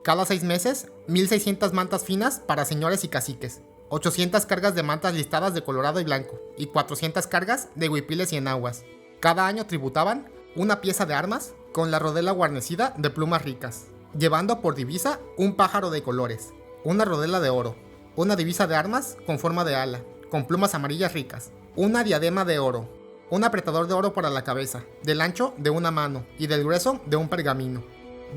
cada 6 meses, 1600 mantas finas para señores y caciques, 800 cargas de mantas listadas de colorado y blanco, y 400 cargas de huipiles y enaguas. Cada año tributaban una pieza de armas con la rodela guarnecida de plumas ricas, llevando por divisa un pájaro de colores, una rodela de oro, una divisa de armas con forma de ala, con plumas amarillas ricas, una diadema de oro, un apretador de oro para la cabeza, del ancho de una mano y del grueso de un pergamino,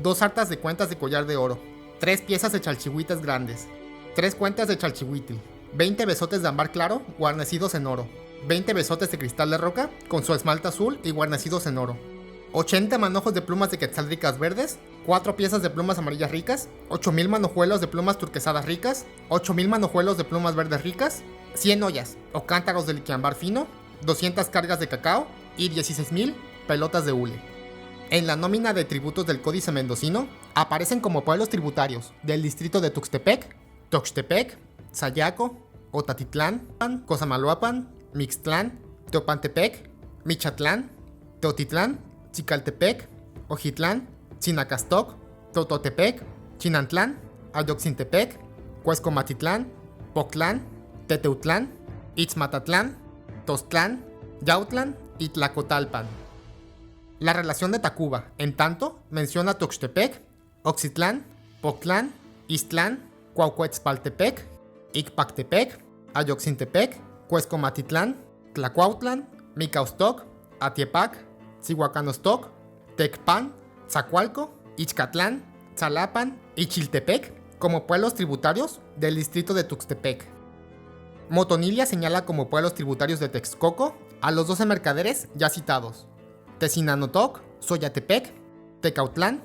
2 sartas de cuentas de collar de oro, 3 piezas de chalchihuites grandes, 3 cuentas de chalchihuitl, 20 besotes de ámbar claro guarnecidos en oro, 20 besotes de cristal de roca con su esmalte azul y guarnecidos en oro, 80 manojos de plumas de quetzal ricas verdes, 4 piezas de plumas amarillas ricas, 8000 manojuelos de plumas turquesadas ricas, 8000 manojuelos de plumas verdes ricas, 100 ollas o cántaros de liquiambar fino, 200 cargas de cacao y 16000 pelotas de hule. En la nómina de tributos del Códice Mendocino aparecen como pueblos tributarios del distrito de Tuxtepec, Tuxtepec, Sayaco, Otatitlán, Cosamaloapan, Mixtlán, Teopantepec, Michatlán, Teotitlán, Chicaltepec, Ojitlán, Chinacastoc, Tototepec, Chinantlán, Ayoxintepec, Cuescomatitlán, Poctlán, Teteutlán, Itzmatatlán, Tostlán, Yautlán y Tlacotalpan. La relación de Tacuba, en tanto, menciona Tuxtepec, Oxitlán, Poctlán, Iztlán, Cuauhcuetzpaltepec, Icpactepec, Ayoxintepec, Cuescomatitlán, Tlacuautlan, Micaustoc, Atiepac, Cihuacanostoc, Tecpan, Zacualco, Ixcatlán, Tzalapan y Chiltepec como pueblos tributarios del distrito de Tuxtepec. Motonilia señala como pueblos tributarios de Texcoco a los 12 mercaderes ya citados: Tecinanotoc, Soyatepec, Tecautlán,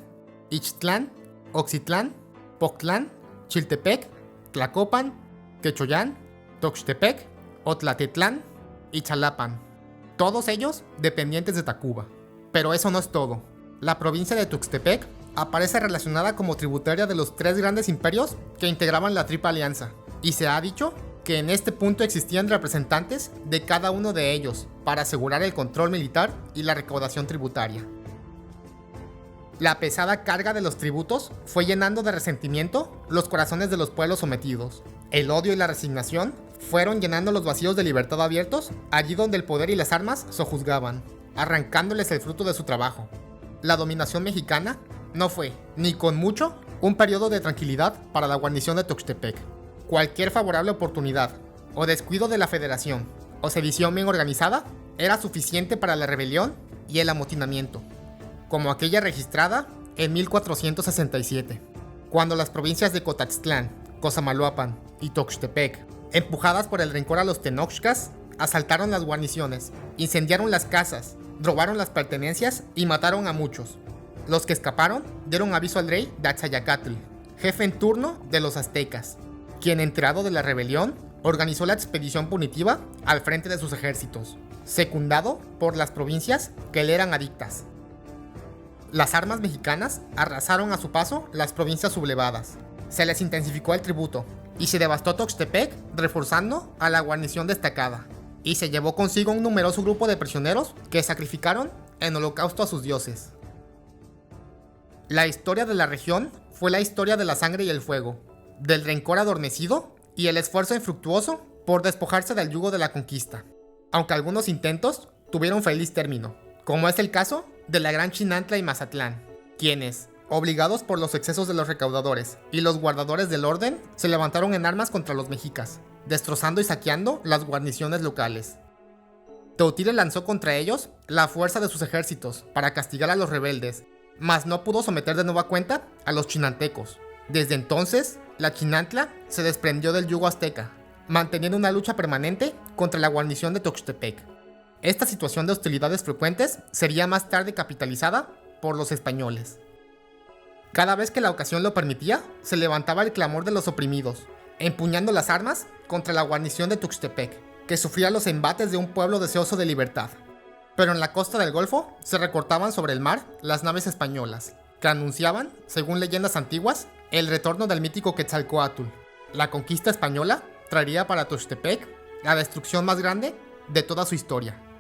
Ixtlán, Oxitlán, Poctlán, Chiltepec, Tlacopan, Quechoyán, Tuxtepec, Otlatetlán y Chalapan, todos ellos dependientes de Tacuba. Pero eso no es todo. La provincia de Tuxtepec aparece relacionada como tributaria de los 3 grandes imperios que integraban la Triple Alianza, y se ha dicho que en este punto existían representantes de cada uno de ellos para asegurar el control militar y la recaudación tributaria. La pesada carga de los tributos fue llenando de resentimiento los corazones de los pueblos sometidos. El odio y la resignación fueron llenando los vacíos de libertad abiertos allí donde el poder y las armas sojuzgaban, arrancándoles el fruto de su trabajo. La dominación mexicana no fue, ni con mucho, un periodo de tranquilidad para la guarnición de Tuxtepec. Cualquier favorable oportunidad, o descuido de la federación, o sedición bien organizada, era suficiente para la rebelión y el amotinamiento, como aquella registrada en 1467, cuando las provincias de Cotaxtlán, Cosamaloapan y Tuxtepec, empujadas por el rencor a los tenochcas, asaltaron las guarniciones, incendiaron las casas, robaron las pertenencias y mataron a muchos. Los que escaparon dieron aviso al rey Daxayacatl, jefe en turno de los aztecas, quien, enterado de la rebelión, organizó la expedición punitiva al frente de sus ejércitos, secundado por las provincias que le eran adictas. Las armas mexicanas arrasaron a su paso las provincias sublevadas, se les intensificó el tributo y se devastó Tuxtepec, reforzando a la guarnición destacada, y se llevó consigo un numeroso grupo de prisioneros que sacrificaron en holocausto a sus dioses. La historia de la región fue la historia de la sangre y el fuego, del rencor adormecido y el esfuerzo infructuoso por despojarse del yugo de la conquista, aunque algunos intentos tuvieron feliz término, como es el caso de la Gran Chinantla y Mazatlán, quienes, obligados por los excesos de los recaudadores y los guardadores del orden, se levantaron en armas contra los mexicas, destrozando y saqueando las guarniciones locales. Teutile lanzó contra ellos la fuerza de sus ejércitos para castigar a los rebeldes, mas no pudo someter de nueva cuenta a los chinantecos. Desde entonces, la Chinantla se desprendió del yugo azteca, manteniendo una lucha permanente contra la guarnición de Tuxtepec. Esta situación de hostilidades frecuentes sería más tarde capitalizada por los españoles. Cada vez que la ocasión lo permitía, se levantaba el clamor de los oprimidos, empuñando las armas contra la guarnición de Tuxtepec, que sufría los embates de un pueblo deseoso de libertad. Pero en la costa del Golfo se recortaban sobre el mar las naves españolas, que anunciaban, según leyendas antiguas, el retorno del mítico Quetzalcóatl. La conquista española traería para Tuxtepec la destrucción más grande de toda su historia.